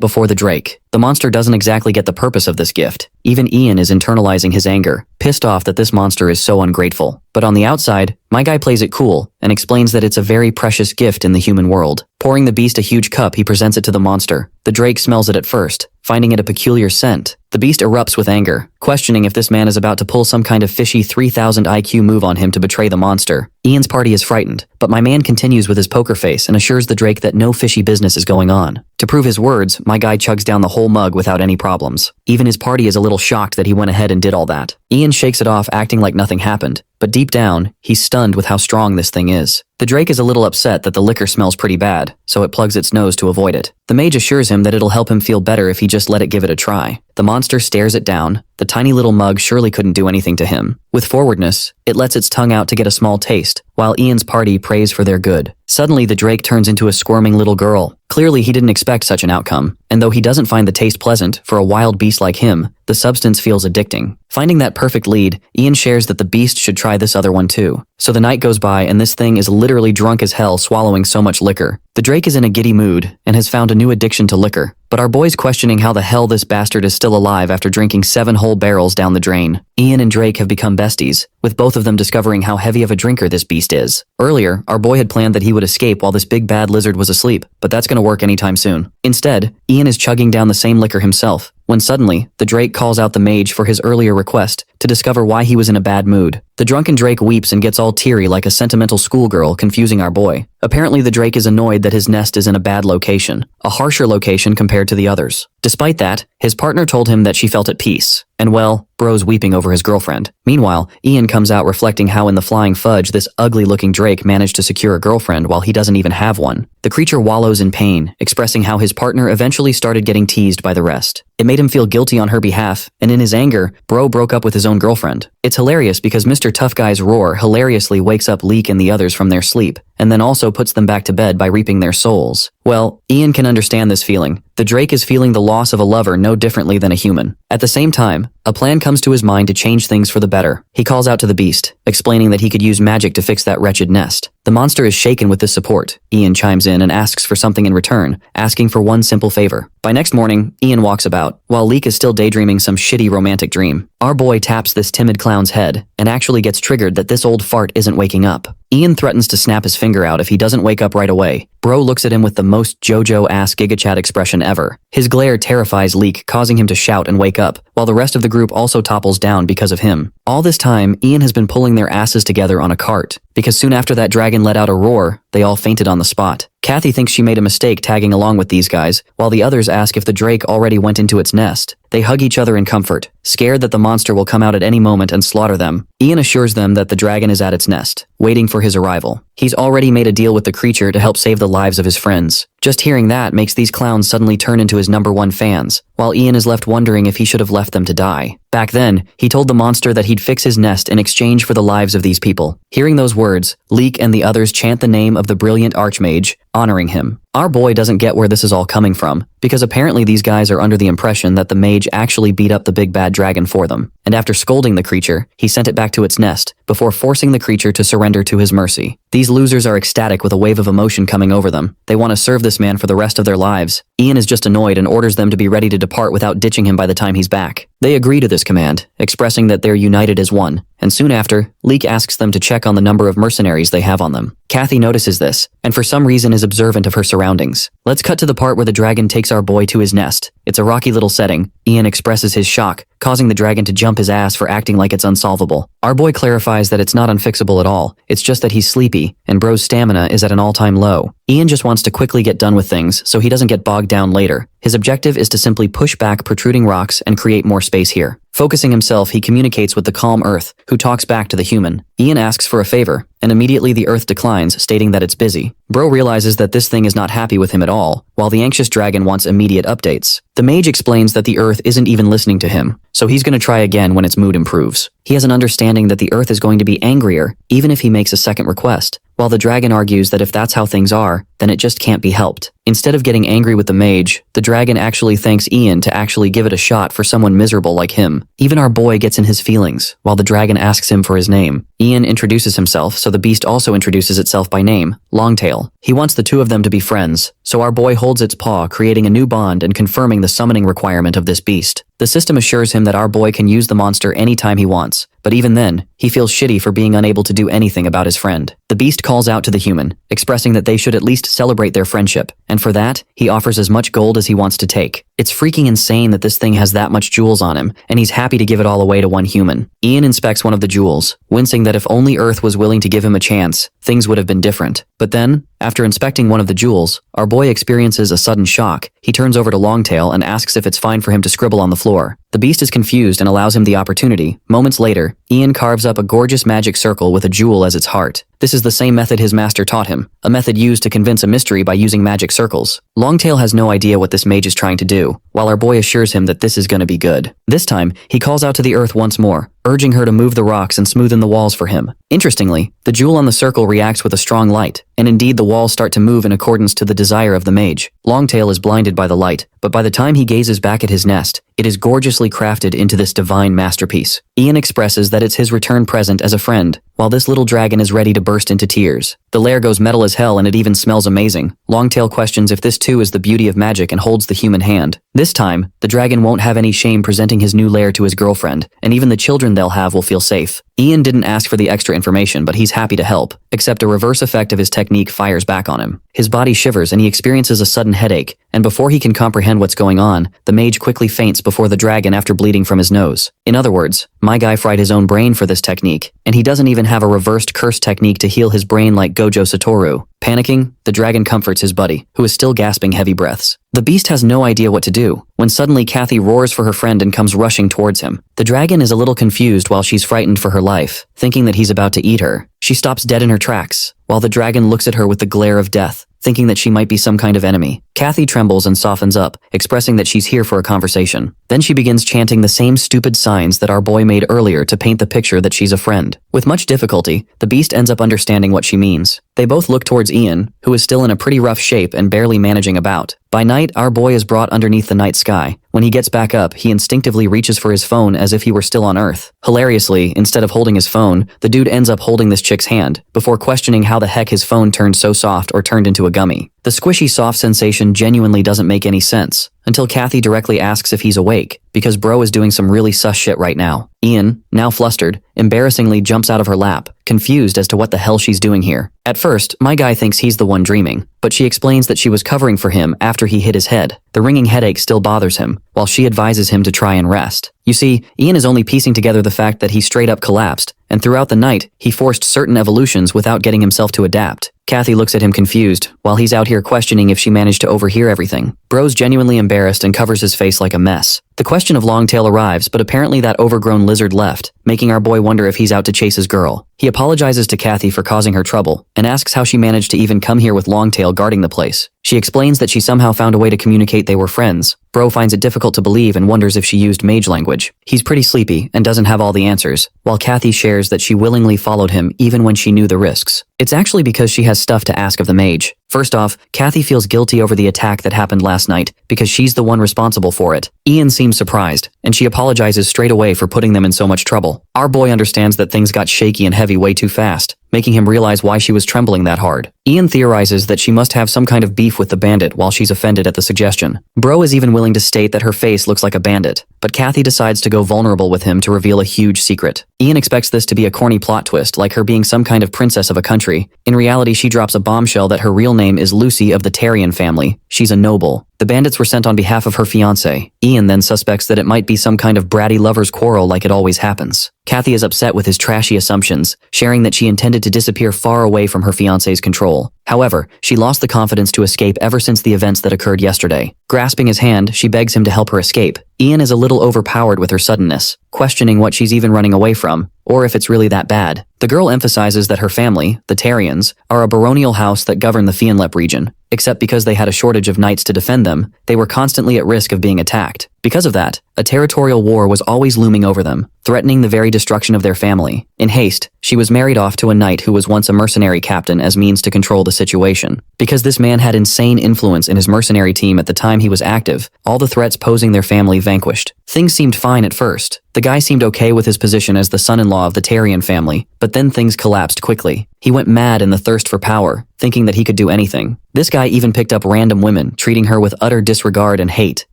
before the drake. The monster doesn't exactly get the purpose of this gift. Even Ian is internalizing his anger, pissed off that this monster is so ungrateful. But on the outside, my guy plays it cool and explains that it's a very precious gift in the human world. Pouring the beast a huge cup, he presents it to the monster. The drake smells it at first, finding it a peculiar scent. The beast erupts with anger, questioning if this man is about to pull some kind of fishy 3000 IQ move on him to betray the monster. Ian's party is frightened, but my man continues with his poker face and assures the drake that no fishy business is going on. To prove his words, my guy chugs down the whole mug without any problems. Even his party is a little shocked that he went ahead and did all that. Ian shakes it off, acting like nothing happened, but deep down, he's stunned with how strong this thing is. The drake is a little upset that the liquor smells pretty bad, so it plugs its nose to avoid it. The mage assures him that it'll help him feel better if he just let it give it a try. The monster stares it down. The tiny little mug surely couldn't do anything to him. With forwardness, it lets its tongue out to get a small taste, while Ian's party prays for their good. Suddenly, the drake turns into a squirming little girl. Clearly, he didn't expect such an outcome, and though he doesn't find the taste pleasant, for a wild beast like him, the substance feels addicting. Finding that perfect lead, Ian shares that the beast should try this other one too. So the night goes by and this thing is literally drunk as hell swallowing so much liquor. The drake is in a giddy mood and has found a new addiction to liquor. But our boy's questioning how the hell this bastard is still alive after drinking 7 whole barrels down the drain. Ian and Drake have become besties, with both of them discovering how heavy of a drinker this beast is. Earlier, our boy had planned that he would escape while this big bad lizard was asleep, but that's gonna work anytime soon. Instead, Ian is chugging down the same liquor himself, when suddenly, the drake calls out the mage for his earlier request to discover why he was in a bad mood. The drunken drake weeps and gets all teary like a sentimental schoolgirl, confusing our boy. Apparently the drake is annoyed that his nest is in a bad location, a harsher location compared to the others. Despite that, his partner told him that she felt at peace, and well, bro's weeping over his girlfriend. Meanwhile, Ian comes out reflecting how in the flying fudge this ugly-looking drake managed to secure a girlfriend while he doesn't even have one. The creature wallows in pain, expressing how his partner eventually started getting teased by the rest. It made him feel guilty on her behalf, and in his anger, bro broke up with his own girlfriend. It's hilarious because Mr. Tough Guy's roar hilariously wakes up Leek and the others from their sleep, and then also puts them back to bed by reaping their souls. Well, Ian can understand this feeling. The drake is feeling the loss of a lover no differently than a human. At the same time, a plan comes to his mind to change things for the better. He calls out to the beast, explaining that he could use magic to fix that wretched nest. The monster is shaken with this support. Ian chimes in and asks for something in return, asking for one simple favor. By next morning, Ian walks about, while Leek is still daydreaming some shitty romantic dream. Our boy taps this timid clown's head, and actually gets triggered that this old fart isn't waking up. Ian threatens to snap his finger out if he doesn't wake up right away. Bro looks at him with the most JoJo-ass GigaChat expression ever. His glare terrifies Leek, causing him to shout and wake up, while the rest of the group also topples down because of him. All this time, Ian has been pulling their asses together on a cart, because soon after that dragon let out a roar, they all fainted on the spot. Kathy thinks she made a mistake tagging along with these guys, while the others ask if the drake already went into its nest. They hug each other in comfort, scared that the monster will come out at any moment and slaughter them. Ian assures them that the dragon is at its nest, waiting for his arrival. He's already made a deal with the creature to help save the lives of his friends. Just hearing that makes these clowns suddenly turn into his #1 fans, while Ian is left wondering if he should have left them to die. Back then, he told the monster that he'd fix his nest in exchange for the lives of these people. Hearing those words, Leek and the others chant the name of the brilliant archmage, honoring him. Our boy doesn't get where this is all coming from, because apparently these guys are under the impression that the mage actually beat up the big bad dragon for them, and after scolding the creature, he sent it back to its nest, before forcing the creature to surrender to his mercy. These losers are ecstatic with a wave of emotion coming over them. They want to serve this man for the rest of their lives. Ian is just annoyed and orders them to be ready to depart without ditching him by the time he's back. They agree to this command, expressing that they're united as one, and soon after, Leek asks them to check on the number of mercenaries they have on them. Kathy notices this, and for some reason is observant of her surroundings. Let's cut to the part where the dragon takes our boy to his nest. It's a rocky little setting. Ian expresses his shock, causing the dragon to jump his ass for acting like it's unsolvable. Our boy clarifies that it's not unfixable at all, it's just that he's sleepy, and bro's stamina is at an all-time low. Ian just wants to quickly get done with things so he doesn't get bogged down later. His objective is to simply push back protruding rocks and create more space here. Focusing himself, he communicates with the calm Earth, who talks back to the human. Ian asks for a favor, and immediately the Earth declines, stating that it's busy. Bro realizes that this thing is not happy with him at all, while the anxious dragon wants immediate updates. The mage explains that the Earth isn't even listening to him, so he's gonna try again when its mood improves. He has an understanding that the Earth is going to be angrier, even if he makes a second request, while the dragon argues that if that's how things are, then it just can't be helped. Instead of getting angry with the mage, the dragon actually thanks Ian to actually give it a shot for someone miserable like him. Even our boy gets in his feelings, while the dragon asks him for his name. Ian introduces himself, so the beast also introduces itself by name, Longtail. He wants the two of them to be friends, so our boy holds its paw, creating a new bond and confirming the summoning requirement of this beast. The system assures him that our boy can use the monster anytime he wants, but even then, he feels shitty for being unable to do anything about his friend. The beast calls out to the human, expressing that they should at least celebrate their friendship, and for that, he offers as much gold as he wants to take. It's freaking insane that this thing has that much jewels on him, and he's happy to give it all away to one human. Ian inspects one of the jewels, wincing that if only Earth was willing to give him a chance, things would have been different. But then, after inspecting one of the jewels, our boy experiences a sudden shock. He turns over to Longtail and asks if it's fine for him to scribble on the floor. The beast is confused and allows him the opportunity. Moments later, Ian carves up a gorgeous magic circle with a jewel as its heart. This is the same method his master taught him, a method used to convince a mystery by using magic circles. Longtail has no idea what this mage is trying to do, while our boy assures him that this is gonna be good. This time, he calls out to the Earth once more, urging her to move the rocks and smoothen the walls for him. Interestingly, the jewel on the circle reacts with a strong light, and indeed the walls start to move in accordance to the desire of the mage. Longtail is blinded by the light, but by the time he gazes back at his nest, it is gorgeously crafted into this divine masterpiece. Ian expresses that it's his return present as a friend, while this little dragon is ready to burst into tears. The lair goes metal as hell and it even smells amazing. Longtail questions if this too is the beauty of magic and holds the human hand. This time, the dragon won't have any shame presenting his new lair to his girlfriend, and even the children they'll have will feel safe. Ian didn't ask for the extra information, but he's happy to help, except a reverse effect of his technique fires back on him. His body shivers and he experiences a sudden headache, and before he can comprehend what's going on, the mage quickly faints before the dragon after bleeding from his nose. In other words, my guy fried his own brain for this technique, and he doesn't even have a reversed curse technique to heal his brain like Gojo Satoru. Panicking, the dragon comforts his buddy, who is still gasping heavy breaths. The beast has no idea what to do, when suddenly Kathy roars for her friend and comes rushing towards him. The dragon is a little confused while she's frightened for her life, thinking that he's about to eat her. She stops dead in her tracks, while the dragon looks at her with the glare of death, thinking that she might be some kind of enemy. Kathy trembles and softens up, expressing that she's here for a conversation. Then she begins chanting the same stupid signs that our boy made earlier to paint the picture that she's a friend. With much difficulty, the beast ends up understanding what she means. They both look towards Ian, who is still in a pretty rough shape and barely managing about. By night, our boy is brought underneath the night sky. When he gets back up, he instinctively reaches for his phone as if he were still on Earth. Hilariously, instead of holding his phone, the dude ends up holding this chick's hand, before questioning how the heck his phone turned so soft or turned into a gummy. The squishy soft sensation genuinely doesn't make any sense, until Kathy directly asks if he's awake, because bro is doing some really sus shit right now. Ian, now flustered, embarrassingly jumps out of her lap, confused as to what the hell she's doing here. At first, my guy thinks he's the one dreaming, but she explains that she was covering for him after he hit his head. The ringing headache still bothers him, while she advises him to try and rest. You see, Ian is only piecing together the fact that he straight up collapsed, and throughout the night, he forced certain evolutions without getting himself to adapt. Kathy looks at him confused, while he's out here questioning if she managed to overhear everything. Bro's genuinely embarrassed and covers his face like a mess. The question of Longtail arrives, but apparently that overgrown lizard left, making our boy wonder if he's out to chase his girl. He apologizes to Kathy for causing her trouble, and asks how she managed to even come here with Longtail guarding the place. She explains that she somehow found a way to communicate they were friends. Bro finds it difficult to believe and wonders if she used mage language. He's pretty sleepy and doesn't have all the answers, while Kathy shares that she willingly followed him even when she knew the risks. It's actually because she has stuff to ask of the mage. First off, Kathy feels guilty over the attack that happened last night because she's the one responsible for it. Ian seems surprised, and she apologizes straight away for putting them in so much trouble. Our boy understands that things got shaky and heavy way too fast, making him realize why she was trembling that hard. Ian theorizes that she must have some kind of beef with the bandit while she's offended at the suggestion. Bro is even willing to state that her face looks like a bandit, but Kathy decides to go vulnerable with him to reveal a huge secret. Ian expects this to be a corny plot twist, like her being some kind of princess of a country. In reality, she drops a bombshell that her real name is Lucy of the Tarian family. She's a noble. The bandits were sent on behalf of her fiancé. Ian then suspects that it might be some kind of bratty lover's quarrel like it always happens. Kathy is upset with his trashy assumptions, sharing that she intended to disappear far away from her fiancé's control. However, she lost the confidence to escape ever since the events that occurred yesterday. Grasping his hand, she begs him to help her escape. Ian is a little overpowered with her suddenness, questioning what she's even running away from, or if it's really that bad. The girl emphasizes that her family, the Tarians, are a baronial house that govern the Fianlep region, except because they had a shortage of knights to defend them, they were constantly at risk of being attacked. Because of that, a territorial war was always looming over them, threatening the very destruction of their family. In haste, she was married off to a knight who was once a mercenary captain as means to control the situation. Because this man had insane influence in his mercenary team at the time he was active, all the threats posing their family vanquished. Things seemed fine at first. The guy seemed okay with his position as the son-in-law of the Tarian family, but then things collapsed quickly. He went mad in the thirst for power, thinking that he could do anything. This guy even picked up random women, treating her with utter disregard and hate.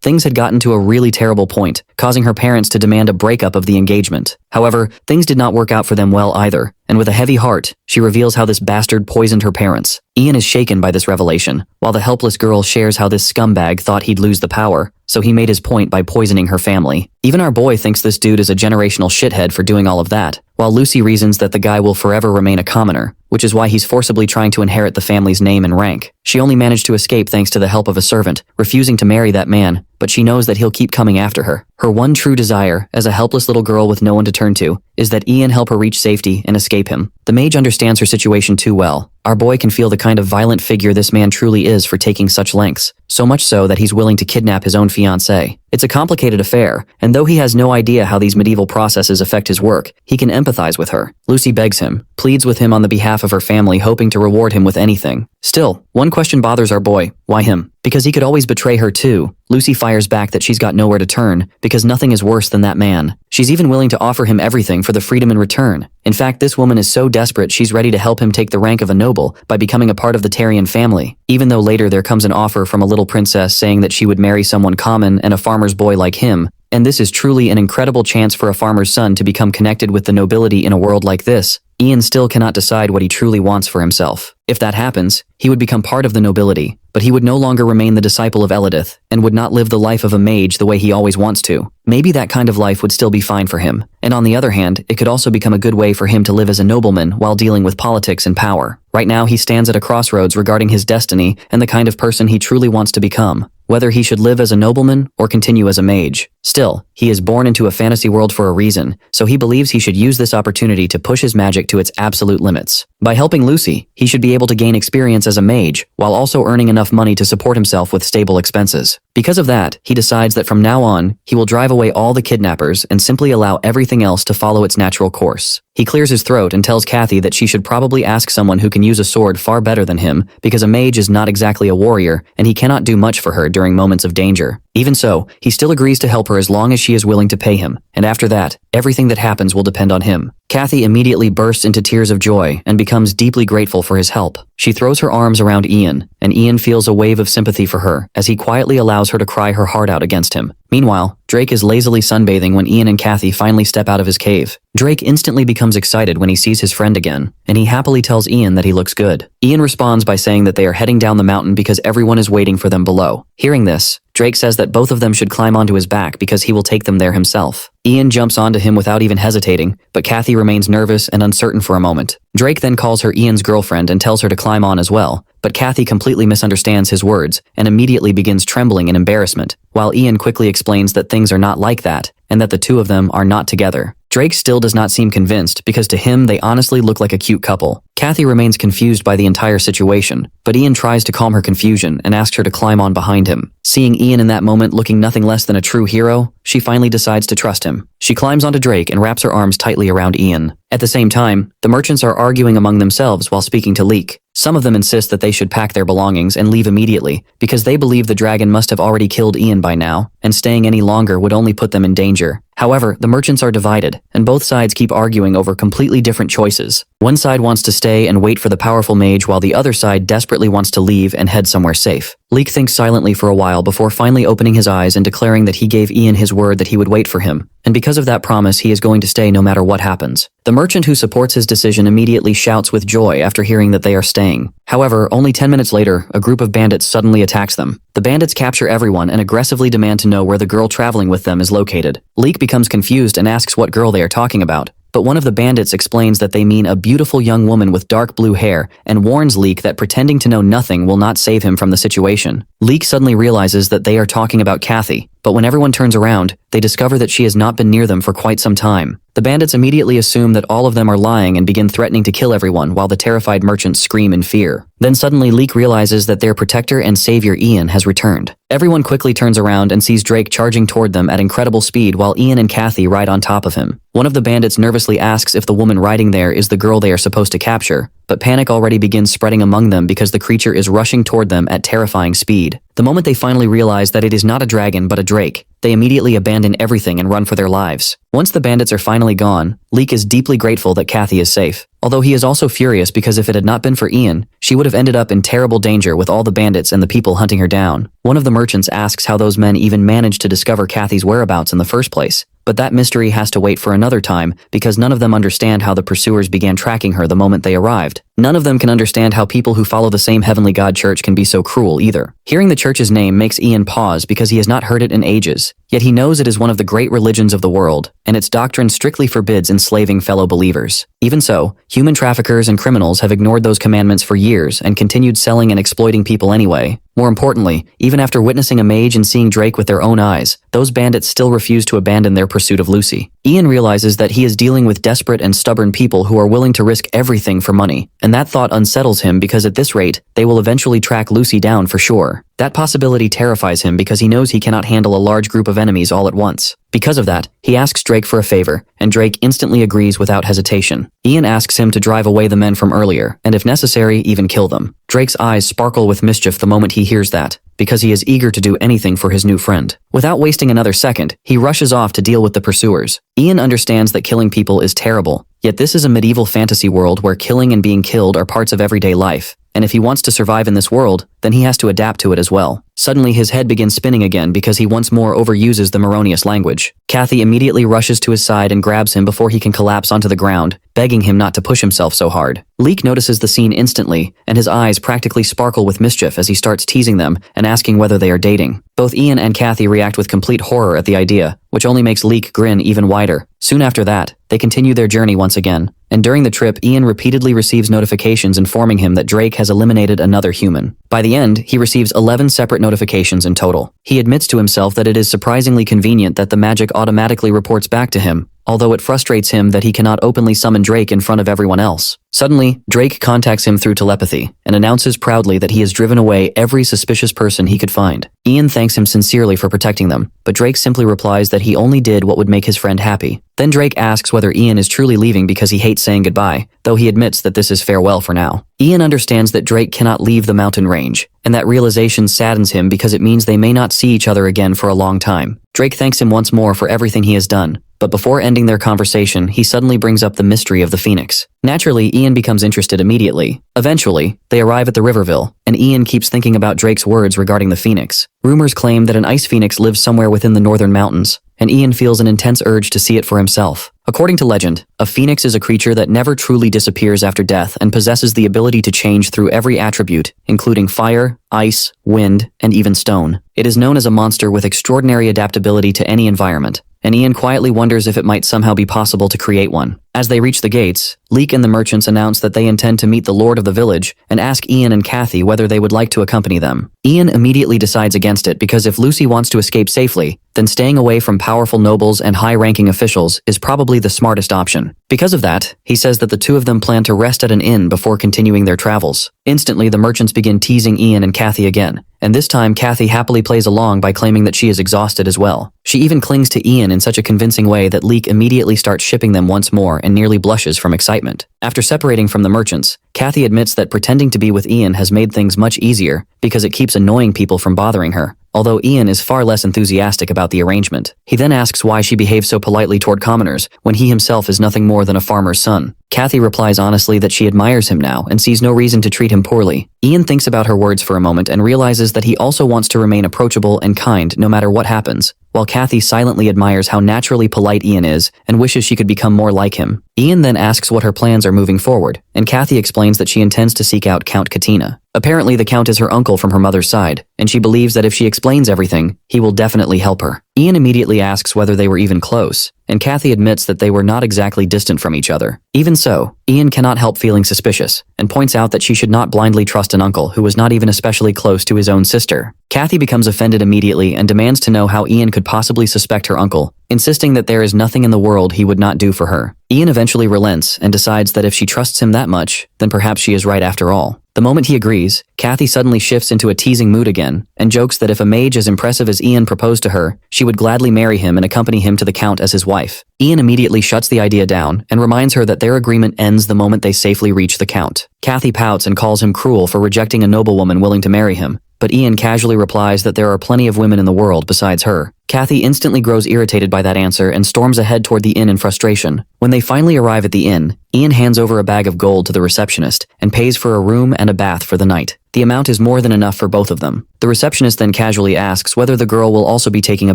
Things had gotten to a really terrible point, causing her parents to demand a breakup of the engagement. However, things did not work out for them well either, and with a heavy heart, she reveals how this bastard poisoned her parents. Ian is shaken by this revelation, while the helpless girl shares how this scumbag thought he'd lose the power, so he made his point by poisoning her family. Even our boy thinks this dude is a generational shithead for doing all of that, while Lucy reasons that the guy will forever remain a commoner, which is why he's forcibly trying to inherit the family's name and rank. She only managed to escape thanks to the help of a servant, refusing to marry that man, but she knows that he'll keep coming after her. Her one true desire, as a helpless little girl with no one to turn to, is that Ian help her reach safety and escape him. The mage understands her situation too well. Our boy can feel the kind of violent figure this man truly is for taking such lengths, so much so that he's willing to kidnap his own fiancée. It's a complicated affair, and though he has no idea how these medieval processes affect his work, he can empathize with her. Lucy begs him, pleads with him on the behalf of her family, hoping to reward him with anything. Still, one question bothers our boy. Why him? Because he could always betray her too. Lucy fires back that she's got nowhere to turn, because nothing is worse than that man. She's even willing to offer him everything for the freedom in return. In fact, this woman is so desperate she's ready to help him take the rank of a noble by becoming a part of the Tarian family. Even though later there comes an offer from a little princess saying that she would marry someone common and a farmer's boy like him, and this is truly an incredible chance for a farmer's son to become connected with the nobility in a world like this, Ian still cannot decide what he truly wants for himself. If that happens, he would become part of the nobility, but he would no longer remain the disciple of Elidith, and would not live the life of a mage the way he always wants to. Maybe that kind of life would still be fine for him, and on the other hand, it could also become a good way for him to live as a nobleman while dealing with politics and power. Right now he stands at a crossroads regarding his destiny and the kind of person he truly wants to become, whether he should live as a nobleman or continue as a mage. Still, he is born into a fantasy world for a reason, so he believes he should use this opportunity to push his magic to its absolute limits. By helping Lucy, he should be able to gain experience as a mage, while also earning enough money to support himself with stable expenses. Because of that, he decides that from now on, he will drive away all the kidnappers and simply allow everything else to follow its natural course. He clears his throat and tells Kathy that she should probably ask someone who can use a sword far better than him, because a mage is not exactly a warrior, and he cannot do much for her during moments of danger. Even so, he still agrees to help her as long as she is willing to pay him, and after that, everything that happens will depend on him. Kathy immediately bursts into tears of joy and becomes deeply grateful for his help. She throws her arms around Ian, and Ian feels a wave of sympathy for her as he quietly allows her to cry her heart out against him. Meanwhile, Drake is lazily sunbathing when Ian and Kathy finally step out of his cave. Drake instantly becomes excited when he sees his friend again, and he happily tells Ian that he looks good. Ian responds by saying that they are heading down the mountain because everyone is waiting for them below. Hearing this, Drake says that both of them should climb onto his back because he will take them there himself. Ian jumps onto him without even hesitating, but Kathy remains nervous and uncertain for a moment. Drake then calls her Ian's girlfriend and tells her to climb on as well, but Kathy completely misunderstands his words and immediately begins trembling in embarrassment, while Ian quickly explains that things are not like that and that the two of them are not together. Drake still does not seem convinced because to him they honestly look like a cute couple. Kathy remains confused by the entire situation, but Ian tries to calm her confusion and asks her to climb on behind him. Seeing Ian in that moment looking nothing less than a true hero, she finally decides to trust him. She climbs onto Drake and wraps her arms tightly around Ian. At the same time, the merchants are arguing among themselves while speaking to Leek. Some of them insist that they should pack their belongings and leave immediately because they believe the dragon must have already killed Ian by now, and staying any longer would only put them in danger. However, the merchants are divided, and both sides keep arguing over completely different choices. One side wants to stay and wait for the powerful mage while the other side desperately wants to leave and head somewhere safe. Leek thinks silently for a while before finally opening his eyes and declaring that he gave Ian his word that he would wait for him, and because of that promise he is going to stay no matter what happens. The merchant who supports his decision immediately shouts with joy after hearing that they are staying. However, only 10 minutes later, a group of bandits suddenly attacks them. The bandits capture everyone and aggressively demand to know where the girl traveling with them is located. Leek becomes confused and asks what girl they are talking about. But one of the bandits explains that they mean a beautiful young woman with dark blue hair and warns Leek that pretending to know nothing will not save him from the situation. Leek suddenly realizes that they are talking about Kathy, but when everyone turns around, they discover that she has not been near them for quite some time. The bandits immediately assume that all of them are lying and begin threatening to kill everyone while the terrified merchants scream in fear. Then suddenly Leek realizes that their protector and savior Ian has returned. Everyone quickly turns around and sees Drake charging toward them at incredible speed while Ian and Kathy ride on top of him. One of the bandits nervously asks if the woman riding there is the girl they are supposed to capture, but panic already begins spreading among them because the creature is rushing toward them at terrifying speed. The moment they finally realize that it is not a dragon but a drake, they immediately abandon everything and run for their lives. Once the bandits are finally gone, Leek is deeply grateful that Kathy is safe. Although he is also furious because if it had not been for Ian, she would have ended up in terrible danger with all the bandits and the people hunting her down. One of the merchants asks how those men even managed to discover Kathy's whereabouts in the first place. But that mystery has to wait for another time because none of them understand how the pursuers began tracking her the moment they arrived. None of them can understand how people who follow the same heavenly god church can be so cruel either. Hearing the church's name makes Ian pause because he has not heard it in ages, yet he knows it is one of the great religions of the world, and its doctrine strictly forbids enslaving fellow believers. Even so, human traffickers and criminals have ignored those commandments for years and continued selling and exploiting people anyway. More importantly, even after witnessing a mage and seeing Drake with their own eyes, those bandits still refuse to abandon their pursuit of Lucy. Ian realizes that he is dealing with desperate and stubborn people who are willing to risk everything for money, and that thought unsettles him because at this rate, they will eventually track Lucy down for sure. That possibility terrifies him because he knows he cannot handle a large group of enemies all at once. Because of that, he asks Drake for a favor, and Drake instantly agrees without hesitation. Ian asks him to drive away the men from earlier, and if necessary, even kill them. Drake's eyes sparkle with mischief the moment he hears that, because he is eager to do anything for his new friend. Without wasting another second, he rushes off to deal with the pursuers. Ian understands that killing people is terrible, yet this is a medieval fantasy world where killing and being killed are parts of everyday life. And if he wants to survive in this world, then he has to adapt to it as well. Suddenly his head begins spinning again because he once more overuses the Moronius language. Kathy immediately rushes to his side and grabs him before he can collapse onto the ground, begging him not to push himself so hard. Leek notices the scene instantly, and his eyes practically sparkle with mischief as he starts teasing them and asking whether they are dating. Both Ian and Kathy react with complete horror at the idea, which only makes Leek grin even wider. Soon after that, they continue their journey once again, and during the trip Ian repeatedly receives notifications informing him that Drake has eliminated another human. By the end, he receives 11 separate notifications in total. He admits to himself that it is surprisingly convenient that the magic automatically reports back to him, although it frustrates him that he cannot openly summon Drake in front of everyone else. Suddenly, Drake contacts him through telepathy and announces proudly that he has driven away every suspicious person he could find. Ian thanks him sincerely for protecting them, but Drake simply replies that he only did what would make his friend happy. Then Drake asks whether Ian is truly leaving because he hates saying goodbye, though he admits that this is farewell for now. Ian understands that Drake cannot leave the mountain range, and that realization saddens him because it means they may not see each other again for a long time. Drake thanks him once more for everything he has done, but before ending their conversation, he suddenly brings up the mystery of the phoenix. Naturally, Ian becomes interested immediately. Eventually, they arrive at the Riverville, and Ian keeps thinking about Drake's words regarding the phoenix. Rumors claim that an ice phoenix lives somewhere within the northern mountains, and Ian feels an intense urge to see it for himself. According to legend, a phoenix is a creature that never truly disappears after death and possesses the ability to change through every attribute, including fire, ice, wind, and even stone. It is known as a monster with extraordinary adaptability to any environment, and Ian quietly wonders if it might somehow be possible to create one. As they reach the gates, Leek and the merchants announce that they intend to meet the lord of the village and ask Ian and Kathy whether they would like to accompany them. Ian immediately decides against it because if Lucy wants to escape safely, then staying away from powerful nobles and high-ranking officials is probably the smartest option. Because of that, he says that the two of them plan to rest at an inn before continuing their travels. Instantly, the merchants begin teasing Ian and Kathy again, and this time Kathy happily plays along by claiming that she is exhausted as well. She even clings to Ian in such a convincing way that Leek immediately starts shipping them once more and nearly blushes from excitement. After separating from the merchants, Kathy admits that pretending to be with Ian has made things much easier because it keeps annoying people from bothering her. although Ian is far less enthusiastic about the arrangement. He then asks why she behaves so politely toward commoners when he himself is nothing more than a farmer's son. Kathy replies honestly that she admires him now and sees no reason to treat him poorly. Ian thinks about her words for a moment and realizes that he also wants to remain approachable and kind no matter what happens, while Kathy silently admires how naturally polite Ian is and wishes she could become more like him. Ian then asks what her plans are moving forward, and Kathy explains that she intends to seek out Count Katina. Apparently the Count is her uncle from her mother's side, and she believes that if she explains everything, he will definitely help her. Ian immediately asks whether they were even close, and Kathy admits that they were not exactly distant from each other. Even so, Ian cannot help feeling suspicious, and points out that she should not blindly trust an uncle who was not even especially close to his own sister. Kathy becomes offended immediately and demands to know how Ian could possibly suspect her uncle, insisting that there is nothing in the world he would not do for her. Ian eventually relents and decides that if she trusts him that much, then perhaps she is right after all. The moment he agrees, Kathy suddenly shifts into a teasing mood again and jokes that if a mage as impressive as Ian proposed to her, she would gladly marry him and accompany him to the Count as his wife. Ian immediately shuts the idea down and reminds her that their agreement ends the moment they safely reach the Count. Kathy pouts and calls him cruel for rejecting a noblewoman willing to marry him, but Ian casually replies that there are plenty of women in the world besides her. Kathy instantly grows irritated by that answer and storms ahead toward the inn in frustration. When they finally arrive at the inn, Ian hands over a bag of gold to the receptionist and pays for a room and a bath for the night. The amount is more than enough for both of them. The receptionist then casually asks whether the girl will also be taking a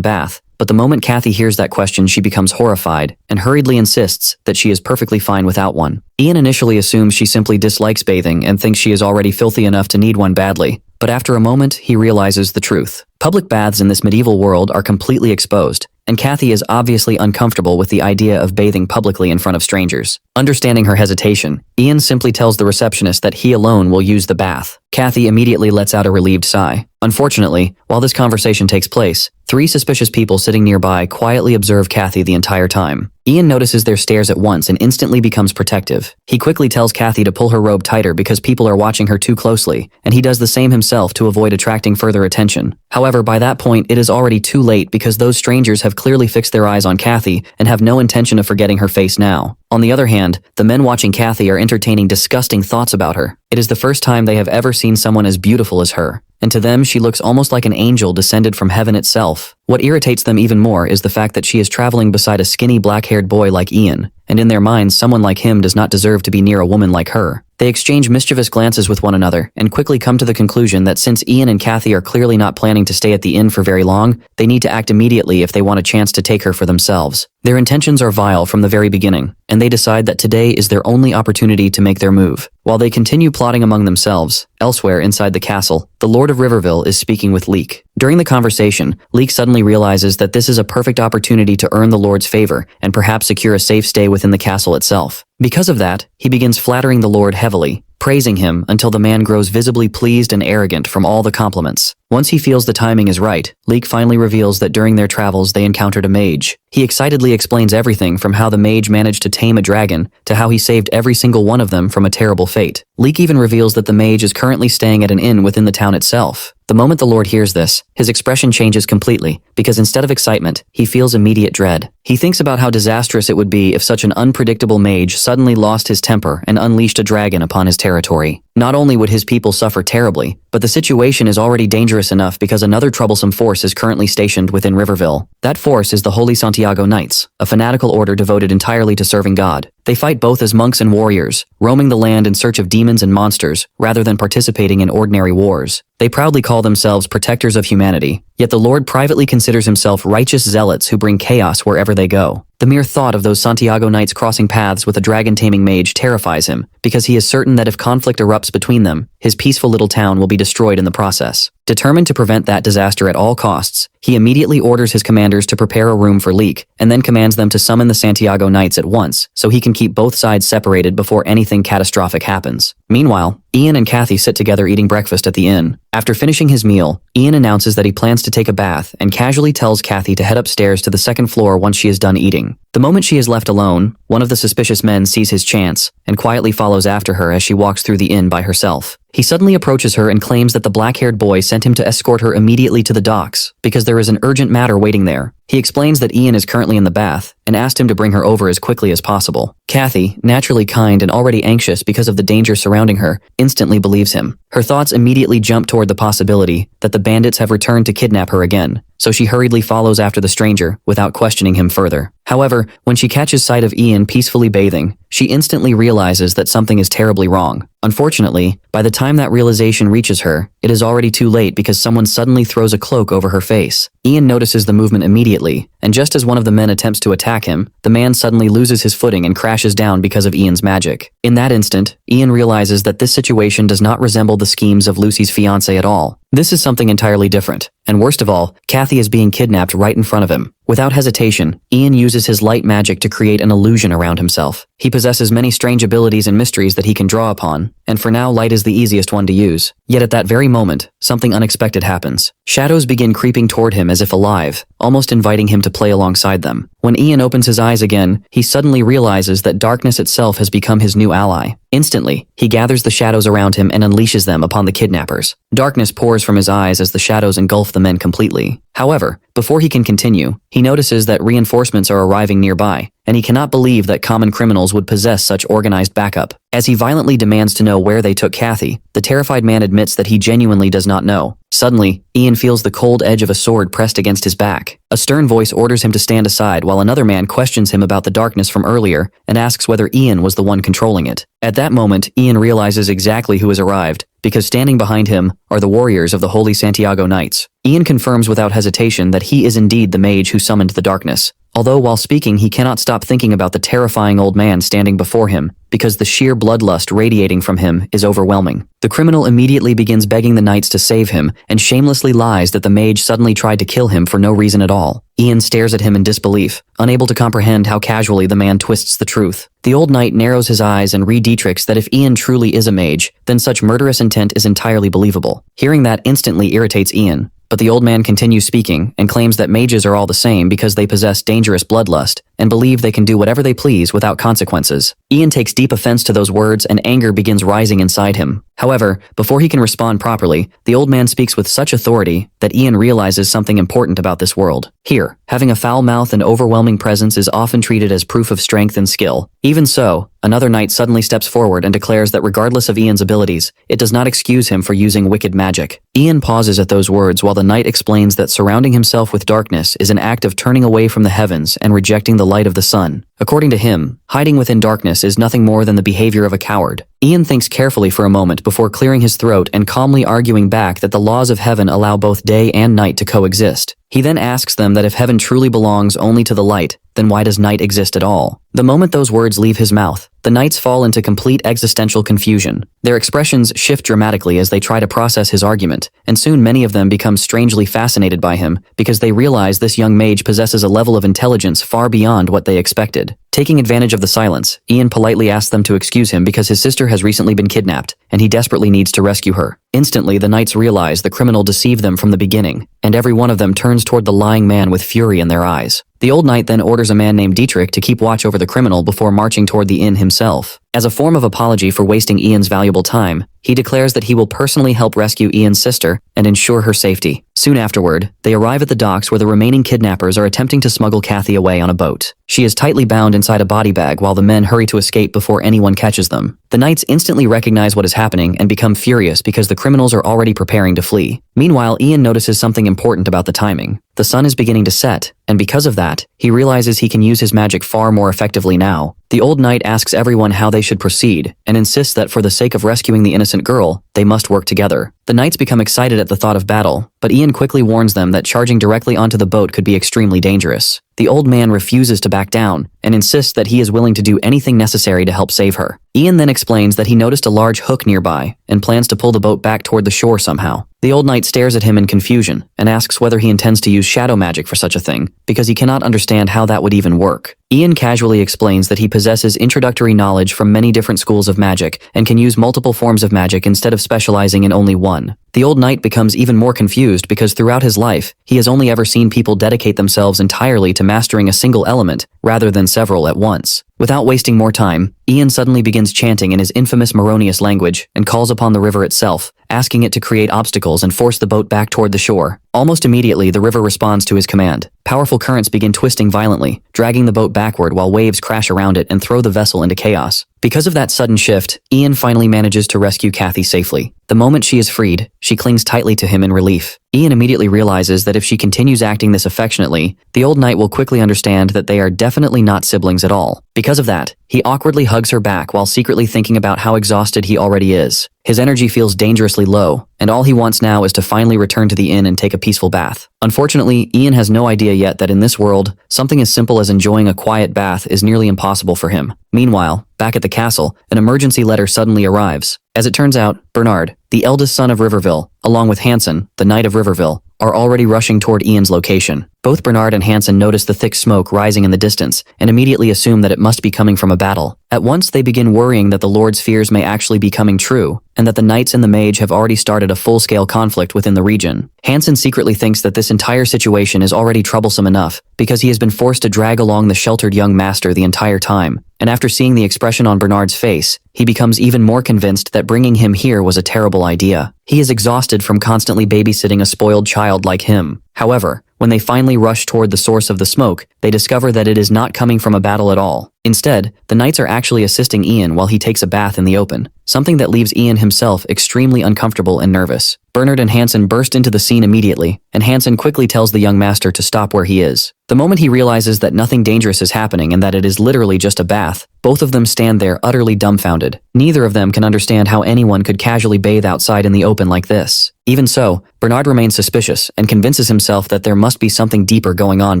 bath, but the moment Kathy hears that question, she becomes horrified and hurriedly insists that she is perfectly fine without one. Ian initially assumes she simply dislikes bathing and thinks she is already filthy enough to need one badly, but after a moment, he realizes the truth. Public baths in this medieval world are completely exposed, and Kathy is obviously uncomfortable with the idea of bathing publicly in front of strangers. Understanding her hesitation, Ian simply tells the receptionist that he alone will use the bath. Kathy immediately lets out a relieved sigh. Unfortunately, while this conversation takes place, 3 suspicious people sitting nearby quietly observe Kathy the entire time. Ian notices their stares at once and instantly becomes protective. He quickly tells Kathy to pull her robe tighter because people are watching her too closely, and he does the same himself to avoid attracting further attention. However, by that point, it is already too late because those strangers have clearly fixed their eyes on Kathy and have no intention of forgetting her face now. On the other hand, the men watching Kathy are entertaining disgusting thoughts about her. It is the first time they have ever seen someone as beautiful as her, and to them she looks almost like an angel descended from heaven itself. What irritates them even more is the fact that she is traveling beside a skinny black-haired boy like Ian, and in their minds someone like him does not deserve to be near a woman like her. They exchange mischievous glances with one another and quickly come to the conclusion that since Ian and Kathy are clearly not planning to stay at the inn for very long, they need to act immediately if they want a chance to take her for themselves. Their intentions are vile from the very beginning, and they decide that today is their only opportunity to make their move. While they continue plotting among themselves, elsewhere inside the castle, the Lord of Riverville is speaking with Leek. During the conversation, Leek suddenly realizes that this is a perfect opportunity to earn the Lord's favor and perhaps secure a safe stay within the castle itself. Because of that, he begins flattering the Lord heavily, praising him until the man grows visibly pleased and arrogant from all the compliments. Once he feels the timing is right, Leek finally reveals that during their travels they encountered a mage. He excitedly explains everything from how the mage managed to tame a dragon to how he saved every single one of them from a terrible fate. Leek even reveals that the mage is currently staying at an inn within the town itself. The moment the Lord hears this, his expression changes completely, because instead of excitement, he feels immediate dread. He thinks about how disastrous it would be if such an unpredictable mage suddenly lost his temper and unleashed a dragon upon his territory. Not only would his people suffer terribly, but the situation is already dangerous enough because another troublesome force is currently stationed within Riverville. That force is the Holy Santiago Knights, a fanatical order devoted entirely to serving God. They fight both as monks and warriors, roaming the land in search of demons and monsters, rather than participating in ordinary wars. They proudly call themselves protectors of humanity, yet the Lord privately considers himself righteous zealots who bring chaos wherever they go. The mere thought of those Santiago Knights crossing paths with a dragon-taming mage terrifies him, because he is certain that if conflict erupts between them, his peaceful little town will be destroyed in the process. Determined to prevent that disaster at all costs, he immediately orders his commanders to prepare a room for Leek, and then commands them to summon the Santiago Knights at once, so he can keep both sides separated before anything catastrophic happens. Meanwhile, Ian and Kathy sit together eating breakfast at the inn. After finishing his meal, Ian announces that he plans to take a bath and casually tells Kathy to head upstairs to the second floor once she is done eating. The moment she is left alone, one of the suspicious men sees his chance and quietly follows after her as she walks through the inn by herself. He suddenly approaches her and claims that the black-haired boy sent him to escort her immediately to the docks, because there is an urgent matter waiting there. He explains that Ian is currently in the bath, and asked him to bring her over as quickly as possible. Kathy, naturally kind and already anxious because of the danger surrounding her, instantly believes him. Her thoughts immediately jump toward the possibility that the bandits have returned to kidnap her again, so she hurriedly follows after the stranger without questioning him further. However, when she catches sight of Ian peacefully bathing, she instantly realizes that something is terribly wrong. Unfortunately, by the time that realization reaches her, it is already too late because someone suddenly throws a cloak over her face. Ian notices the movement immediately, and just as one of the men attempts to attack him, the man suddenly loses his footing and crashes down because of Ian's magic. In that instant, Ian realizes that this situation does not resemble the schemes of Lucy's fiancé at all. This is something entirely different, and worst of all, Kathy is being kidnapped right in front of him. Without hesitation, Ian uses his light magic to create an illusion around himself. He possesses many strange abilities and mysteries that he can draw upon, and for now light is the easiest one to use. Yet at that very moment, something unexpected happens. Shadows begin creeping toward him as if alive, almost inviting him to play alongside them. When Ian opens his eyes again, he suddenly realizes that darkness itself has become his new ally. Instantly, he gathers the shadows around him and unleashes them upon the kidnappers. Darkness pours from his eyes as the shadows engulf the men completely. However, before he can continue, he notices that reinforcements are arriving nearby, and he cannot believe that common criminals would possess such organized backup. As he violently demands to know where they took Kathy, the terrified man admits that he genuinely does not know. Suddenly, Ian feels the cold edge of a sword pressed against his back. A stern voice orders him to stand aside while another man questions him about the darkness from earlier and asks whether Ian was the one controlling it. At that moment, Ian realizes exactly who has arrived, because standing behind him are the warriors of the Holy Santiago Knights. Ian confirms without hesitation that he is indeed the mage who summoned the darkness. Although while speaking he cannot stop thinking about the terrifying old man standing before him, because the sheer bloodlust radiating from him is overwhelming. The criminal immediately begins begging the knights to save him and shamelessly lies that the mage suddenly tried to kill him for no reason at all. Ian stares at him in disbelief, unable to comprehend how casually the man twists the truth. The old knight narrows his eyes and re-dietrichs that if Ian truly is a mage, then such murderous intent is entirely believable. Hearing that instantly irritates Ian. But the old man continues speaking and claims that mages are all the same because they possess dangerous bloodlust and believe they can do whatever they please without consequences. Ian takes deep offense to those words and anger begins rising inside him. However, before he can respond properly, the old man speaks with such authority that Ian realizes something important about this world. Here, having a foul mouth and overwhelming presence is often treated as proof of strength and skill. Even so, another knight suddenly steps forward and declares that regardless of Ian's abilities, it does not excuse him for using wicked magic. Ian pauses at those words while the knight explains that surrounding himself with darkness is an act of turning away from the heavens and rejecting the light of the sun. According to him, hiding within darkness is nothing more than the behavior of a coward. Ian thinks carefully for a moment before clearing his throat and calmly arguing back that the laws of heaven allow both day and night to coexist. He then asks them that if heaven truly belongs only to the light, then why does night exist at all? The moment those words leave his mouth, the knights fall into complete existential confusion. Their expressions shift dramatically as they try to process his argument, and soon many of them become strangely fascinated by him because they realize this young mage possesses a level of intelligence far beyond what they expected. Taking advantage of the silence, Ian politely asks them to excuse him because his sister has recently been kidnapped, and he desperately needs to rescue her. Instantly, the knights realize the criminal deceived them from the beginning, and every one of them turns toward the lying man with fury in their eyes. The old knight then orders a man named Dietrich to keep watch over the criminal before marching toward the inn himself. As a form of apology for wasting Ian's valuable time, he declares that he will personally help rescue Ian's sister and ensure her safety. Soon afterward, they arrive at the docks where the remaining kidnappers are attempting to smuggle Kathy away on a boat. She is tightly bound inside a body bag while the men hurry to escape before anyone catches them. The knights instantly recognize what is happening and become furious because the criminals are already preparing to flee. Meanwhile, Ian notices something important about the timing. The sun is beginning to set, and because of that, he realizes he can use his magic far more effectively now. The old knight asks everyone how they should proceed, and insists that for the sake of rescuing the innocent girl, they must work together. The knights become excited at the thought of battle, but Ian quickly warns them that charging directly onto the boat could be extremely dangerous. The old man refuses to back down, and insists that he is willing to do anything necessary to help save her. Ian then explains that he noticed a large hook nearby, and plans to pull the boat back toward the shore somehow. The old knight stares at him in confusion, and asks whether he intends to use shadow magic for such a thing, because he cannot understand how that would even work. Ian casually explains that he possesses introductory knowledge from many different schools of magic, and can use multiple forms of magic instead of specializing in only one. The old knight becomes even more confused because throughout his life, he has only ever seen people dedicate themselves entirely to mastering a single element, rather than several at once. Without wasting more time, Ian suddenly begins chanting in his infamous Moronius language and calls upon the river itself, asking it to create obstacles and force the boat back toward the shore. Almost immediately, the river responds to his command. Powerful currents begin twisting violently, dragging the boat backward while waves crash around it and throw the vessel into chaos. Because of that sudden shift, Ian finally manages to rescue Kathy safely. The moment she is freed, she clings tightly to him in relief. Ian immediately realizes that if she continues acting this affectionately, the old knight will quickly understand that they are definitely not siblings at all. Because of that, he awkwardly hugs her back while secretly thinking about how exhausted he already is. His energy feels dangerously low, and all he wants now is to finally return to the inn and take a peaceful bath. Unfortunately, Ian has no idea yet that in this world, something as simple as enjoying a quiet bath is nearly impossible for him. Meanwhile, back at the castle, an emergency letter suddenly arrives. As it turns out, Bernard, the eldest son of Riverville, along with Hansen, the Knight of Riverville, are already rushing toward Ian's location. Both Bernard and Hansen notice the thick smoke rising in the distance and immediately assume that it must be coming from a battle. At once they begin worrying that the Lord's fears may actually be coming true, and that the knights and the mage have already started a full-scale conflict within the region. Hansen secretly thinks that this entire situation is already troublesome enough because he has been forced to drag along the sheltered young master the entire time, and after seeing the expression on Bernard's face, he becomes even more convinced that bringing him here was a terrible idea. He is exhausted from constantly babysitting a spoiled child like him. However, when they finally rush toward the source of the smoke, they discover that it is not coming from a battle at all. Instead, the knights are actually assisting Ian while he takes a bath in the open, something that leaves Ian himself extremely uncomfortable and nervous. Bernard and Hansen burst into the scene immediately, and Hansen quickly tells the young master to stop where he is. The moment he realizes that nothing dangerous is happening and that it is literally just a bath, both of them stand there utterly dumbfounded. Neither of them can understand how anyone could casually bathe outside in the open like this. Even so, Bernard remains suspicious and convinces himself that there must be something deeper going on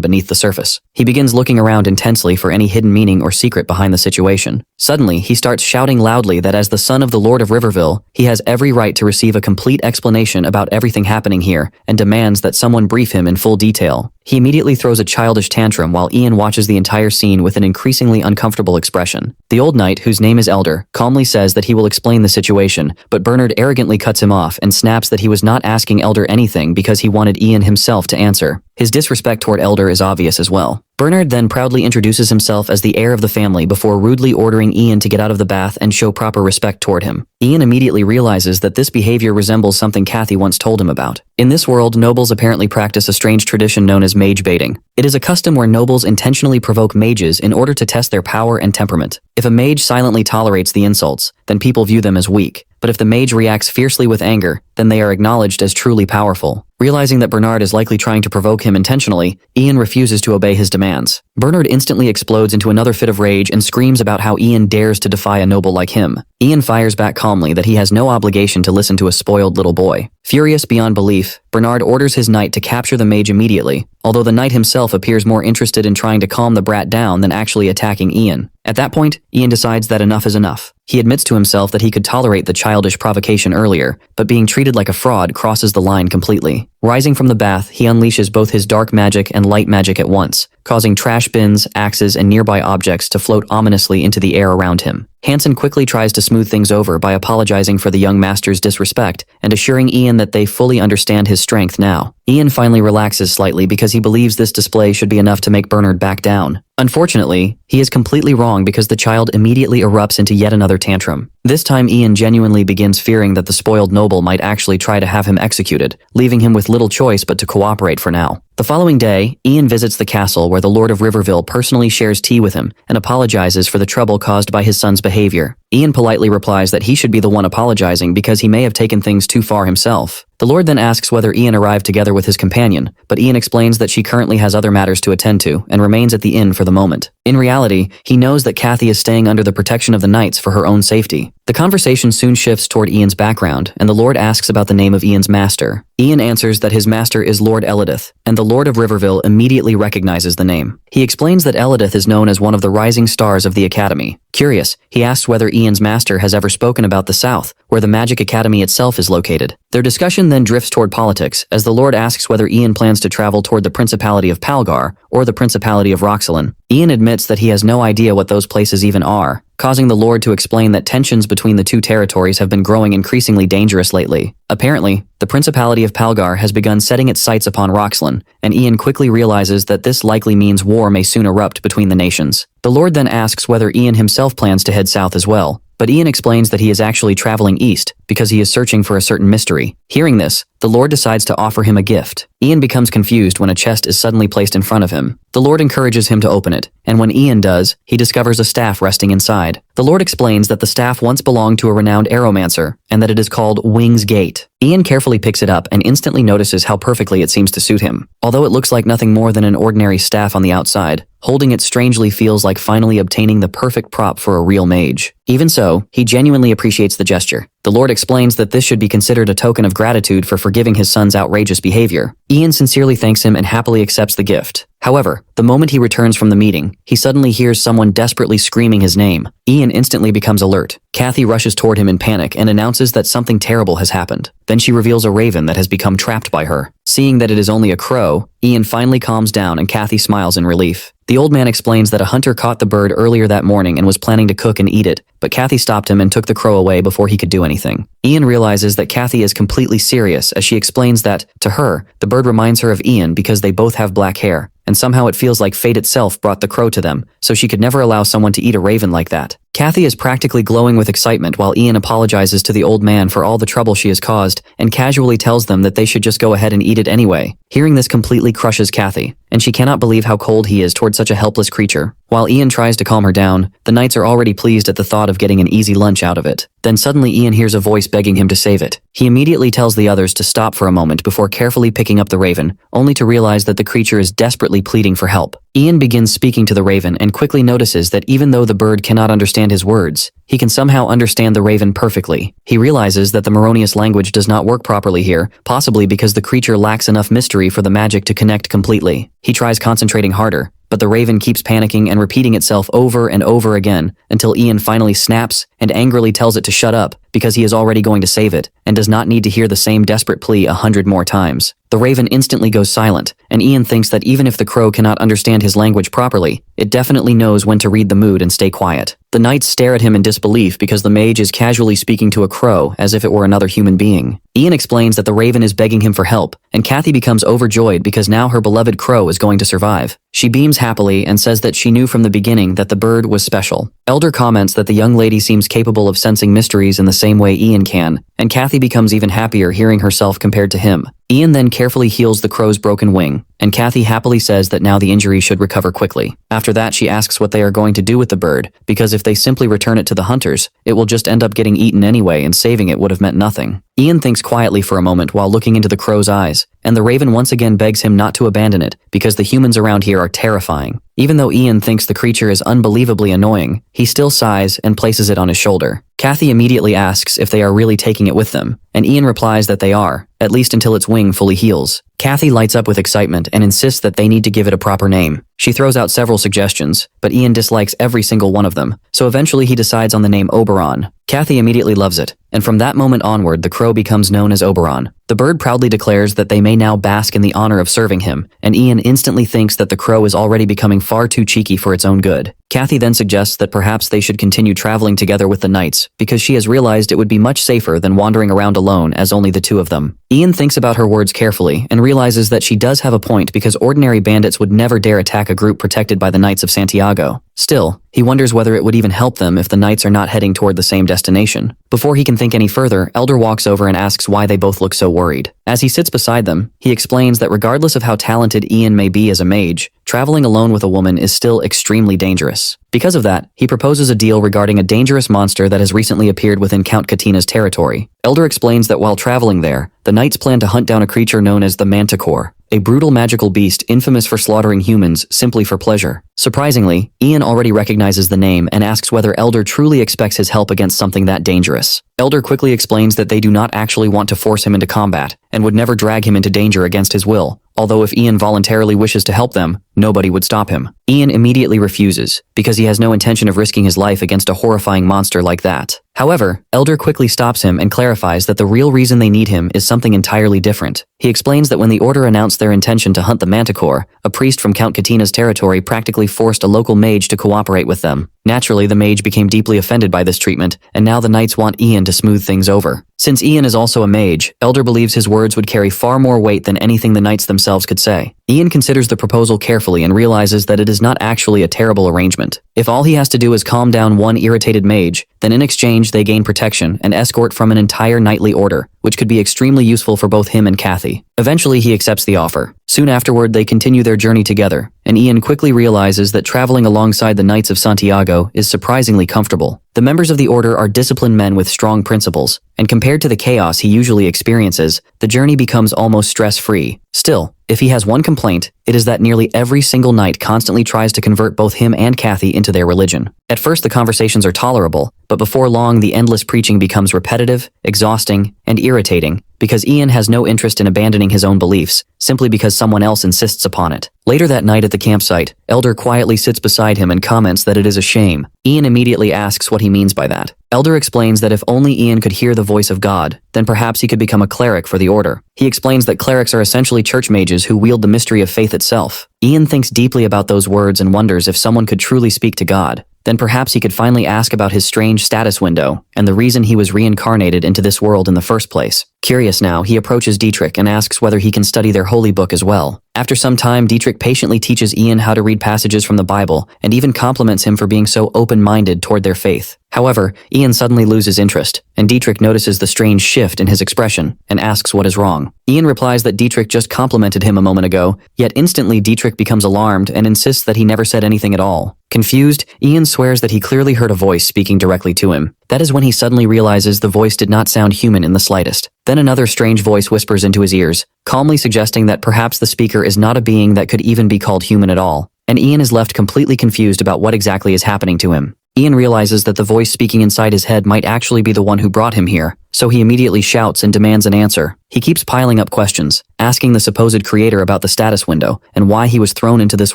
beneath the surface. He begins looking around intensely for any hidden meaning or secret behind the situation. Suddenly, he starts shouting loudly that as the son of the Lord of Riverville, he has every right to receive a complete explanation about everything happening here and demands that someone brief him in full detail. He immediately throws a childish tantrum while Ian watches the entire scene with an increasingly uncomfortable expression. The old knight, whose name is Elder, calmly says that he will explain the situation, but Bernard arrogantly cuts him off and snaps that he was not asking Elder anything because he wanted Ian himself to answer. His disrespect toward Elder is obvious as well. Bernard then proudly introduces himself as the heir of the family before rudely ordering Ian to get out of the bath and show proper respect toward him. Ian immediately realizes that this behavior resembles something Kathy once told him about. In this world, nobles apparently practice a strange tradition known as mage baiting. It is a custom where nobles intentionally provoke mages in order to test their power and temperament. If a mage silently tolerates the insults, then people view them as weak. But if the mage reacts fiercely with anger, then they are acknowledged as truly powerful. Realizing that Bernard is likely trying to provoke him intentionally, Ian refuses to obey his demands. Bernard instantly explodes into another fit of rage and screams about how Ian dares to defy a noble like him. Ian fires back calmly that he has no obligation to listen to a spoiled little boy. Furious beyond belief, Bernard orders his knight to capture the mage immediately, although the knight himself appears more interested in trying to calm the brat down than actually attacking Ian. At that point, Ian decides that enough is enough. He admits to himself that he could tolerate the childish provocation earlier, but being treated like a fraud crosses the line completely. Rising from the bath, he unleashes both his dark magic and light magic at once, causing trash bins, axes, and nearby objects to float ominously into the air around him. Hansen quickly tries to smooth things over by apologizing for the young master's disrespect and assuring Ian that they fully understand his strength now. Ian finally relaxes slightly because he believes this display should be enough to make Bernard back down. Unfortunately, he is completely wrong because the child immediately erupts into yet another tantrum. This time Ian genuinely begins fearing that the spoiled noble might actually try to have him executed, leaving him with little choice but to cooperate for now. The following day, Ian visits the castle where the Lord of Riverville personally shares tea with him and apologizes for the trouble caused by his son's behavior. Ian politely replies that he should be the one apologizing because he may have taken things too far himself. The Lord then asks whether Ian arrived together with his companion, but Ian explains that she currently has other matters to attend to and remains at the inn for the moment. In reality, he knows that Kathy is staying under the protection of the knights for her own safety. The conversation soon shifts toward Ian's background, and the Lord asks about the name of Ian's master. Ian answers that his master is Lord Elidith, and the Lord of Riverville immediately recognizes the name. He explains that Elidith is known as one of the rising stars of the academy. Curious, he asks whether Ian's master has ever spoken about the South, where the Magic Academy itself is located. Their discussion then drifts toward politics, as the Lord asks whether Ian plans to travel toward the Principality of Palgar or the Principality of Roxelin. Ian admits that he has no idea what those places even are, causing the Lord to explain that tensions between the two territories have been growing increasingly dangerous lately. Apparently, the Principality of Palgar has begun setting its sights upon Roxlin, and Ian quickly realizes that this likely means war may soon erupt between the nations. The Lord then asks whether Ian himself plans to head south as well, but Ian explains that he is actually traveling east because he is searching for a certain mystery. Hearing this, the Lord decides to offer him a gift. Ian becomes confused when a chest is suddenly placed in front of him. The Lord encourages him to open it, and when Ian does, he discovers a staff resting inside. The Lord explains that the staff once belonged to a renowned aeromancer, and that it is called Wing's Gate. Ian carefully picks it up and instantly notices how perfectly it seems to suit him. Although it looks like nothing more than an ordinary staff on the outside, holding it strangely feels like finally obtaining the perfect prop for a real mage. Even so, he genuinely appreciates the gesture. The Lord explains that this should be considered a token of gratitude for forgiving his son's outrageous behavior. Ian sincerely thanks him and happily accepts the gift. However, the moment he returns from the meeting, he suddenly hears someone desperately screaming his name. Ian instantly becomes alert. Kathy rushes toward him in panic and announces that something terrible has happened. Then she reveals a raven that has become trapped by her. Seeing that it is only a crow, Ian finally calms down and Kathy smiles in relief. The old man explains that a hunter caught the bird earlier that morning and was planning to cook and eat it, but Kathy stopped him and took the crow away before he could do anything. Ian realizes that Kathy is completely serious as she explains that, to her, the bird reminds her of Ian because they both have black hair, and somehow it feels like fate itself brought the crow to them, so she could never allow someone to eat a raven like that. Kathy is practically glowing with excitement while Ian apologizes to the old man for all the trouble she has caused and casually tells them that they should just go ahead and eat it anyway. Hearing this completely crushes Kathy, and she cannot believe how cold he is toward such a helpless creature. While Ian tries to calm her down, the knights are already pleased at the thought of getting an easy lunch out of it. Then suddenly Ian hears a voice begging him to save it. He immediately tells the others to stop for a moment before carefully picking up the raven, only to realize that the creature is desperately pleading for help. Ian begins speaking to the raven and quickly notices that even though the bird cannot understand his words, he can somehow understand the raven perfectly. He realizes that the Moronius language does not work properly here, possibly because the creature lacks enough mystery for the magic to connect completely. He tries concentrating harder, but the raven keeps panicking and repeating itself over and over again until Ian finally snaps and angrily tells it to shut up because he is already going to save it and does not need to hear the same desperate plea 100 more times. The raven instantly goes silent, and Ian thinks that even if the crow cannot understand his language properly, it definitely knows when to read the mood and stay quiet. The knights stare at him in disbelief because the mage is casually speaking to a crow as if it were another human being. Ian explains that the raven is begging him for help, and Kathy becomes overjoyed because now her beloved crow is going to survive. She beams happily and says that she knew from the beginning that the bird was special. Elder comments that the young lady seems capable of sensing mysteries in the same way Ian can, and Kathy becomes even happier hearing herself compared to him. Ian then carefully heals the crow's broken wing, and Kathy happily says that now the injury should recover quickly. After that, she asks what they are going to do with the bird, because if they simply return it to the hunters, it will just end up getting eaten anyway, and saving it would have meant nothing. Ian thinks quietly for a moment while looking into the crow's eyes, and the raven once again begs him not to abandon it because the humans around here are terrifying. Even though Ian thinks the creature is unbelievably annoying, he still sighs and places it on his shoulder. Kathy immediately asks if they are really taking it with them, and Ian replies that they are, at least until its wing fully heals. Kathy lights up with excitement and insists that they need to give it a proper name. She throws out several suggestions, but Ian dislikes every single one of them, so eventually he decides on the name Oberon. Kathy immediately loves it, and from that moment onward the crow becomes known as Oberon. The bird proudly declares that they may now bask in the honor of serving him, and Ian instantly thinks that the crow is already becoming far too cheeky for its own good. Kathy then suggests that perhaps they should continue traveling together with the knights, because she has realized it would be much safer than wandering around alone as only the two of them. Ian thinks about her words carefully and realizes that she does have a point because ordinary bandits would never dare attack a group protected by the Knights of Santiago. Still, he wonders whether it would even help them if the knights are not heading toward the same destination. Before he can think any further, Elder walks over and asks why they both look so worried. As he sits beside them, he explains that regardless of how talented Ian may be as a mage, traveling alone with a woman is still extremely dangerous. Because of that, he proposes a deal regarding a dangerous monster that has recently appeared within Count Katina's territory. Elder explains that while traveling there, the knights plan to hunt down a creature known as the Manticore, a brutal magical beast infamous for slaughtering humans simply for pleasure. Surprisingly, Ian already recognizes the name and asks whether Elder truly expects his help against something that dangerous. Elder quickly explains that they do not actually want to force him into combat, and would never drag him into danger against his will. Although if Ian voluntarily wishes to help them, nobody would stop him. Ian immediately refuses, because he has no intention of risking his life against a horrifying monster like that. However, Elder quickly stops him and clarifies that the real reason they need him is something entirely different. He explains that when the Order announced their intention to hunt the Manticore, a priest from Count Katina's territory practically forced a local mage to cooperate with them. Naturally, the mage became deeply offended by this treatment, and now the knights want Ian to smooth things over. Since Ian is also a mage, Elder believes his words would carry far more weight than anything the knights themselves could say. Ian considers the proposal carefully and realizes that it is not actually a terrible arrangement. If all he has to do is calm down one irritated mage, then in exchange they gain protection and escort from an entire knightly order, which could be extremely useful for both him and Kathy. Eventually he accepts the offer. Soon afterward they continue their journey together, and Ian quickly realizes that traveling alongside the Knights of Santiago is surprisingly comfortable. The members of the Order are disciplined men with strong principles, and compared to the chaos he usually experiences, the journey becomes almost stress-free. Still, if he has one complaint, it is that nearly every single knight constantly tries to convert both him and Kathy into their religion. At first the conversations are tolerable, but before long the endless preaching becomes repetitive, exhausting, and irritating, because Ian has no interest in abandoning his own beliefs, simply because someone else insists upon it. Later that night at the campsite, Elder quietly sits beside him and comments that it is a shame. Ian immediately asks what he means by that. Elder explains that if only Ian could hear the voice of God, then perhaps he could become a cleric for the Order. He explains that clerics are essentially church mages who wield the mystery of faith itself. Ian thinks deeply about those words and wonders if someone could truly speak to God. Then perhaps he could finally ask about his strange status window and the reason he was reincarnated into this world in the first place. Curious now, he approaches Dietrich and asks whether he can study their holy book as well. After some time, Dietrich patiently teaches Ian how to read passages from the Bible and even compliments him for being so open-minded toward their faith. However, Ian suddenly loses interest, and Dietrich notices the strange shift in his expression and asks what is wrong. Ian replies that Dietrich just complimented him a moment ago, yet instantly Dietrich becomes alarmed and insists that he never said anything at all. Confused, Ian swears that he clearly heard a voice speaking directly to him. That is when he suddenly realizes the voice did not sound human in the slightest. Then another strange voice whispers into his ears, calmly suggesting that perhaps the speaker is not a being that could even be called human at all, and Ian is left completely confused about what exactly is happening to him. Ian realizes that the voice speaking inside his head might actually be the one who brought him here, so he immediately shouts and demands an answer. He keeps piling up questions, asking the supposed creator about the status window and why he was thrown into this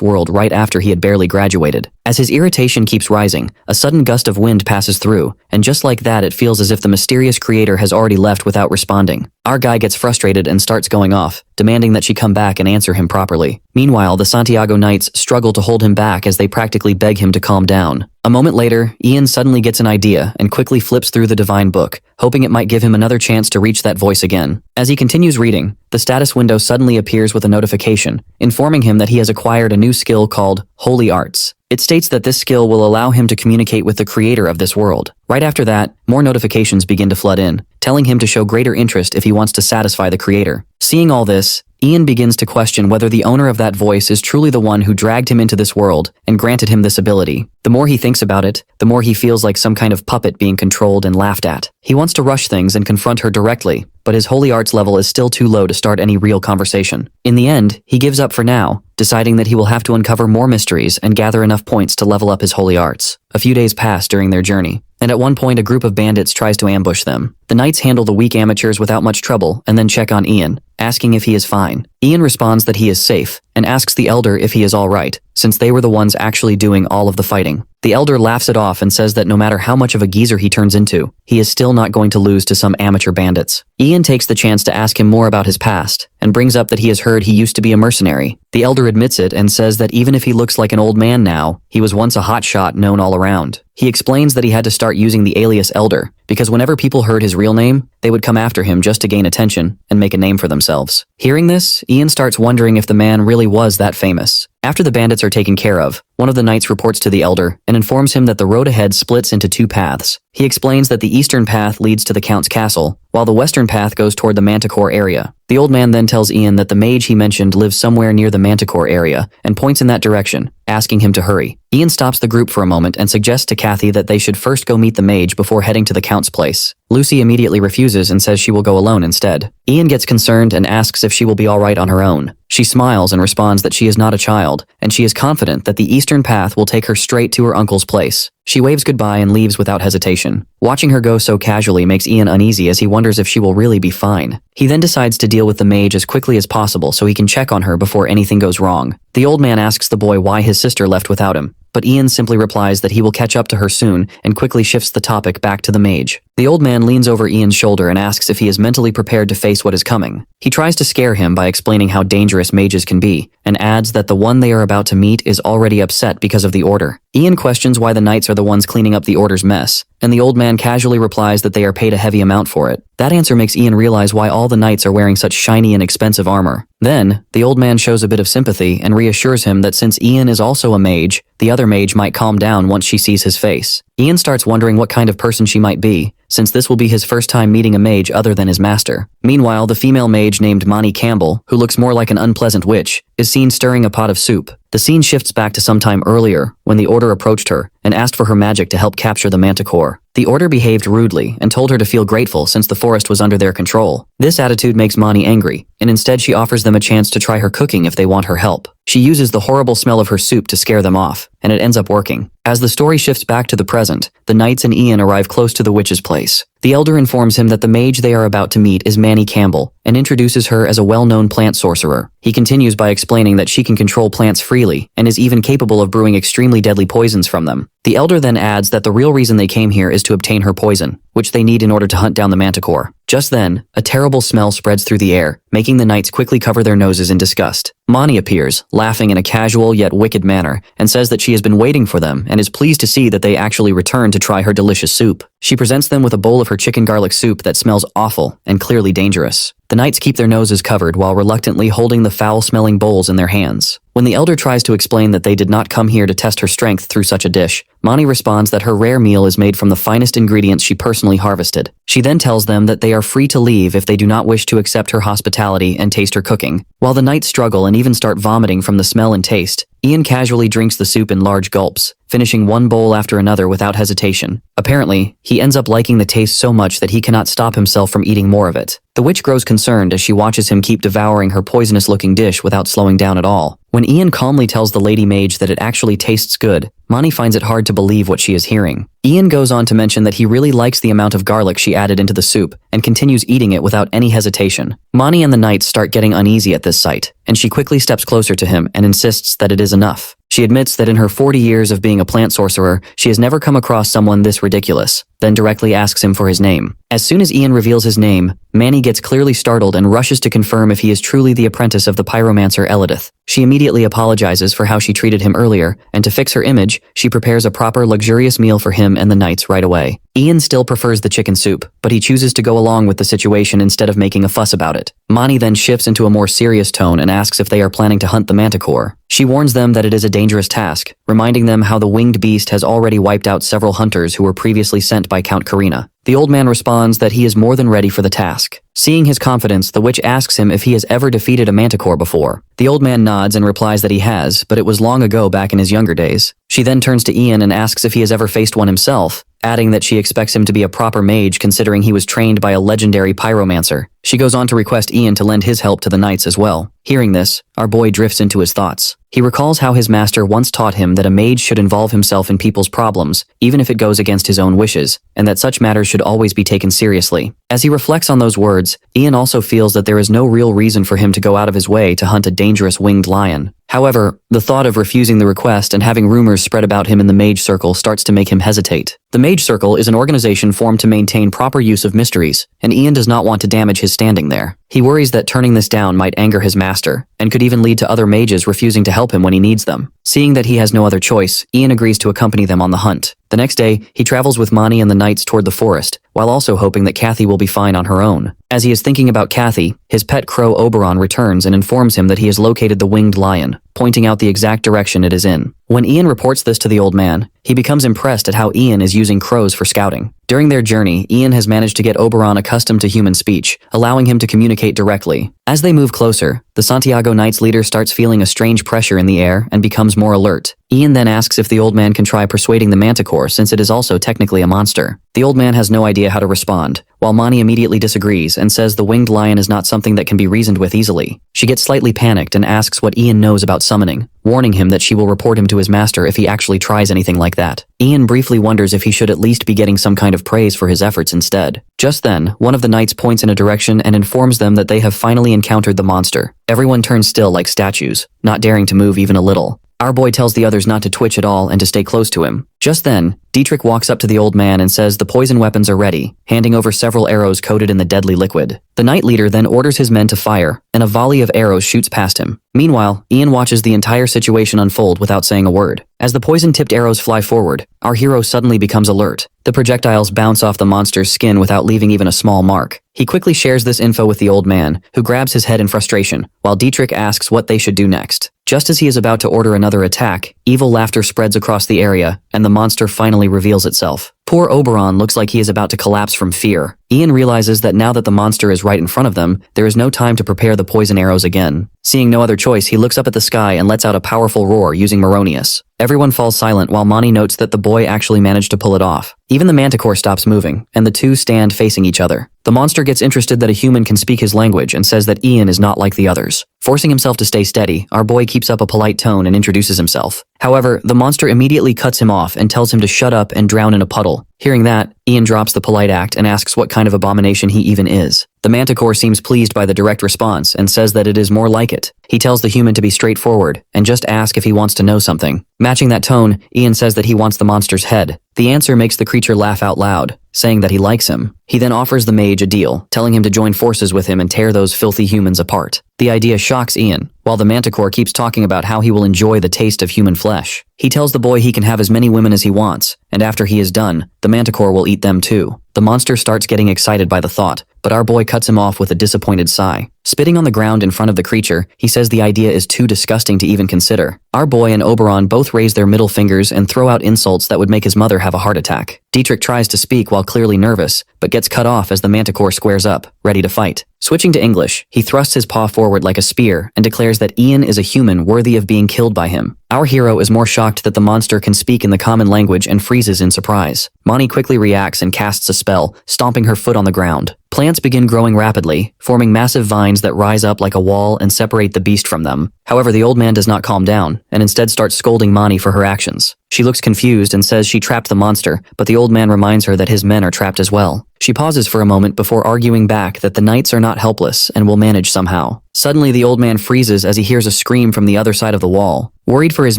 world right after he had barely graduated. As his irritation keeps rising, a sudden gust of wind passes through, and just like that it feels as if the mysterious creator has already left without responding. Our guy gets frustrated and starts going off, demanding that she come back and answer him properly. Meanwhile, the Santiago Knights struggle to hold him back as they practically beg him to calm down. A moment later, Ian suddenly gets an idea and quickly flips through the divine book, hoping it might give him another chance to reach that voice again. As he continues reading, the status window suddenly appears with a notification, informing him that he has acquired a new skill called Holy Arts. It states that this skill will allow him to communicate with the creator of this world. Right after that, more notifications begin to flood in, telling him to show greater interest if he wants to satisfy the creator. Seeing all this, Ian begins to question whether the owner of that voice is truly the one who dragged him into this world and granted him this ability. The more he thinks about it, the more he feels like some kind of puppet being controlled and laughed at. He wants to rush things and confront her directly, but his holy arts level is still too low to start any real conversation. In the end, he gives up for now, deciding that he will have to uncover more mysteries and gather enough points to level up his holy arts. A few days pass during their journey, and at one point a group of bandits tries to ambush them. The knights handle the weak amateurs without much trouble and then check on Ian, asking if he is fine. Ian responds that he is safe, and asks the elder if he is alright, since they were the ones actually doing all of the fighting. The elder laughs it off and says that no matter how much of a geezer he turns into, he is still not going to lose to some amateur bandits. Ian takes the chance to ask him more about his past, and brings up that he has heard he used to be a mercenary. The elder admits it and says that even if he looks like an old man now, he was once a hotshot known all around. He explains that he had to start using the alias Elder, because whenever people heard his real name, they would come after him just to gain attention and make a name for themselves. Hearing this, Ian starts wondering if the man really was that famous. After the bandits are taken care of, one of the knights reports to the elder and informs him that the road ahead splits into two paths. He explains that the eastern path leads to the Count's castle, while the western path goes toward the Manticore area. The old man then tells Ian that the mage he mentioned lives somewhere near the Manticore area and points in that direction, asking him to hurry. Ian stops the group for a moment and suggests to Kathy that they should first go meet the mage before heading to the Count's place. Lucy immediately refuses and says she will go alone instead. Ian gets concerned and asks if she will be alright on her own. She smiles and responds that she is not a child, and she is confident that the eastern path will take her straight to her uncle's place. She waves goodbye and leaves without hesitation. Watching her go so casually makes Ian uneasy as he wonders if she will really be fine. He then decides to deal with the mage as quickly as possible so he can check on her before anything goes wrong. The old man asks the boy why his sister left without him, but Ian simply replies that he will catch up to her soon and quickly shifts the topic back to the mage. The old man leans over Ian's shoulder and asks if he is mentally prepared to face what is coming. He tries to scare him by explaining how dangerous mages can be, and adds that the one they are about to meet is already upset because of the order. Ian questions why the knights are the ones cleaning up the order's mess, and the old man casually replies that they are paid a heavy amount for it. That answer makes Ian realize why all the knights are wearing such shiny and expensive armor. Then, the old man shows a bit of sympathy and reassures him that since Ian is also a mage, the other mage might calm down once she sees his face. Ian starts wondering what kind of person she might be, since this will be his first time meeting a mage other than his master. Meanwhile, the female mage named Monty Campbell, who looks more like an unpleasant witch, is seen stirring a pot of soup. The scene shifts back to some time earlier, when the Order approached her and asked for her magic to help capture the manticore. The Order behaved rudely and told her to feel grateful since the forest was under their control. This attitude makes Monty angry, and instead she offers them a chance to try her cooking if they want her help. She uses the horrible smell of her soup to scare them off, and it ends up working. As the story shifts back to the present, the knights and Ian arrive close to the witch's place. The elder informs him that the mage they are about to meet is Manny Campbell, and introduces her as a well-known plant sorcerer. He continues by explaining that she can control plants freely, and is even capable of brewing extremely deadly poisons from them. The elder then adds that the real reason they came here is to obtain her poison, which they need in order to hunt down the manticore. Just then, a terrible smell spreads through the air, making the knights quickly cover their noses in disgust. Mani appears, laughing in a casual yet wicked manner, and says that she has been waiting for them and is pleased to see that they actually return to try her delicious soup. She presents them with a bowl of her chicken garlic soup that smells awful and clearly dangerous. The knights keep their noses covered while reluctantly holding the foul-smelling bowls in their hands. When the elder tries to explain that they did not come here to test her strength through such a dish, Mani responds that her rare meal is made from the finest ingredients she personally harvested. She then tells them that they are free to leave if they do not wish to accept her hospitality and taste her cooking. While the knights struggle and even start vomiting from the smell and taste, Ian casually drinks the soup in large gulps, finishing one bowl after another without hesitation. Apparently, he ends up liking the taste so much that he cannot stop himself from eating more of it. The witch grows concerned as she watches him keep devouring her poisonous-looking dish without slowing down at all. When Ian calmly tells the lady mage that it actually tastes good, Mani finds it hard to believe what she is hearing. Ian goes on to mention that he really likes the amount of garlic she added into the soup, and continues eating it without any hesitation. Mani and the knights start getting uneasy at this sight, and she quickly steps closer to him and insists that it is enough. She admits that in her 40 years of being a plant sorcerer, she has never come across someone this ridiculous, then directly asks him for his name. As soon as Ian reveals his name, Manny gets clearly startled and rushes to confirm if he is truly the apprentice of the pyromancer Elidith. She immediately apologizes for how she treated him earlier, and to fix her image, she prepares a proper luxurious meal for him and the knights right away. Ian still prefers the chicken soup, but he chooses to go along with the situation instead of making a fuss about it. Mani then shifts into a more serious tone and asks if they are planning to hunt the manticore. She warns them that it is a dangerous task, reminding them how the winged beast has already wiped out several hunters who were previously sent by Count Karina. The old man responds that he is more than ready for the task. Seeing his confidence, the witch asks him if he has ever defeated a manticore before. The old man nods and replies that he has, but it was long ago back in his younger days. She then turns to Ian and asks if he has ever faced one himself, adding that she expects him to be a proper mage considering he was trained by a legendary pyromancer. She goes on to request Ian to lend his help to the knights as well. Hearing this, our boy drifts into his thoughts. He recalls how his master once taught him that a mage should involve himself in people's problems, even if it goes against his own wishes, and that such matters should always be taken seriously. As he reflects on those words, Ian also feels that there is no real reason for him to go out of his way to hunt a dangerous winged lion. However, the thought of refusing the request and having rumors spread about him in the Mage Circle starts to make him hesitate. The Mage Circle is an organization formed to maintain proper use of mysteries, and Ian does not want to damage his standing there. He worries that turning this down might anger his master, and could even lead to other mages refusing to help him when he needs them. Seeing that he has no other choice, Ian agrees to accompany them on the hunt. The next day, he travels with Mani and the knights toward the forest, while also hoping that Kathy will be fine on her own. As he is thinking about Kathy, his pet crow Oberon returns and informs him that he has located the winged lion, pointing out the exact direction it is in. When Ian reports this to the old man, he becomes impressed at how Ian is using crows for scouting. During their journey, Ian has managed to get Oberon accustomed to human speech, allowing him to communicate directly. As they move closer, the Santiago Knights leader starts feeling a strange pressure in the air and becomes more alert. Ian then asks if the old man can try persuading the manticore since it is also technically a monster. The old man has no idea how to respond, while Mani immediately disagrees and says the winged lion is not something that can be reasoned with easily. She gets slightly panicked and asks what Ian knows about summoning, warning him that she will report him to his master if he actually tries anything like that. Ian briefly wonders if he should at least be getting some kind of praise for his efforts instead. Just then, one of the knights points in a direction and informs them that they have finally encountered the monster. Everyone turns still like statues, not daring to move even a little. Our boy tells the others not to twitch at all and to stay close to him. Just then, Dietrich walks up to the old man and says the poison weapons are ready, handing over several arrows coated in the deadly liquid. The knight leader then orders his men to fire, and a volley of arrows shoots past him. Meanwhile, Ian watches the entire situation unfold without saying a word. As the poison-tipped arrows fly forward, our hero suddenly becomes alert. The projectiles bounce off the monster's skin without leaving even a small mark. He quickly shares this info with the old man, who grabs his head in frustration, while Dietrich asks what they should do next. Just as he is about to order another attack, evil laughter spreads across the area, and the monster finally reveals itself. Poor Oberon looks like he is about to collapse from fear. Ian realizes that now that the monster is right in front of them, there is no time to prepare the poison arrows again. Seeing no other choice, he looks up at the sky and lets out a powerful roar using Moronius. Everyone falls silent while Mani notes that the boy actually managed to pull it off. Even the manticore stops moving, and the two stand facing each other. The monster gets interested that a human can speak his language and says that Ian is not like the others. Forcing himself to stay steady, our boy keeps up a polite tone and introduces himself. However, the monster immediately cuts him off and tells him to shut up and drown in a puddle. Hearing that, Ian drops the polite act and asks what kind of abomination he even is. The manticore seems pleased by the direct response and says that it is more like it. He tells the human to be straightforward and just ask if he wants to know something. Matching that tone, Ian says that he wants the monster's head. The answer makes the creature laugh out loud, saying that he likes him. He then offers the mage a deal, telling him to join forces with him and tear those filthy humans apart. The idea shocks Ian, while the manticore keeps talking about how he will enjoy the taste of human flesh. He tells the boy he can have as many women as he wants, and after he is done, the manticore will eat them too. The monster starts getting excited by the thought, but our boy cuts him off with a disappointed sigh. Spitting on the ground in front of the creature, he says the idea is too disgusting to even consider. Our boy and Oberon both raise their middle fingers and throw out insults that would make his mother have a heart attack. Dietrich tries to speak while clearly nervous, but gets cut off as the manticore squares up, ready to fight. Switching to English, he thrusts his paw forward like a spear and declares that Ian is a human worthy of being killed by him. Our hero is more shocked that the monster can speak in the common language and freezes in surprise. Mani quickly reacts and casts a spell, stomping her foot on the ground. Plants begin growing rapidly, forming massive vines that rise up like a wall and separate the beast from them. However, the old man does not calm down, and instead starts scolding Mani for her actions. She looks confused and says she trapped the monster, but the old man reminds her that his men are trapped as well. She pauses for a moment before arguing back that the knights are not helpless and will manage somehow. Suddenly, the old man freezes as he hears a scream from the other side of the wall. Worried for his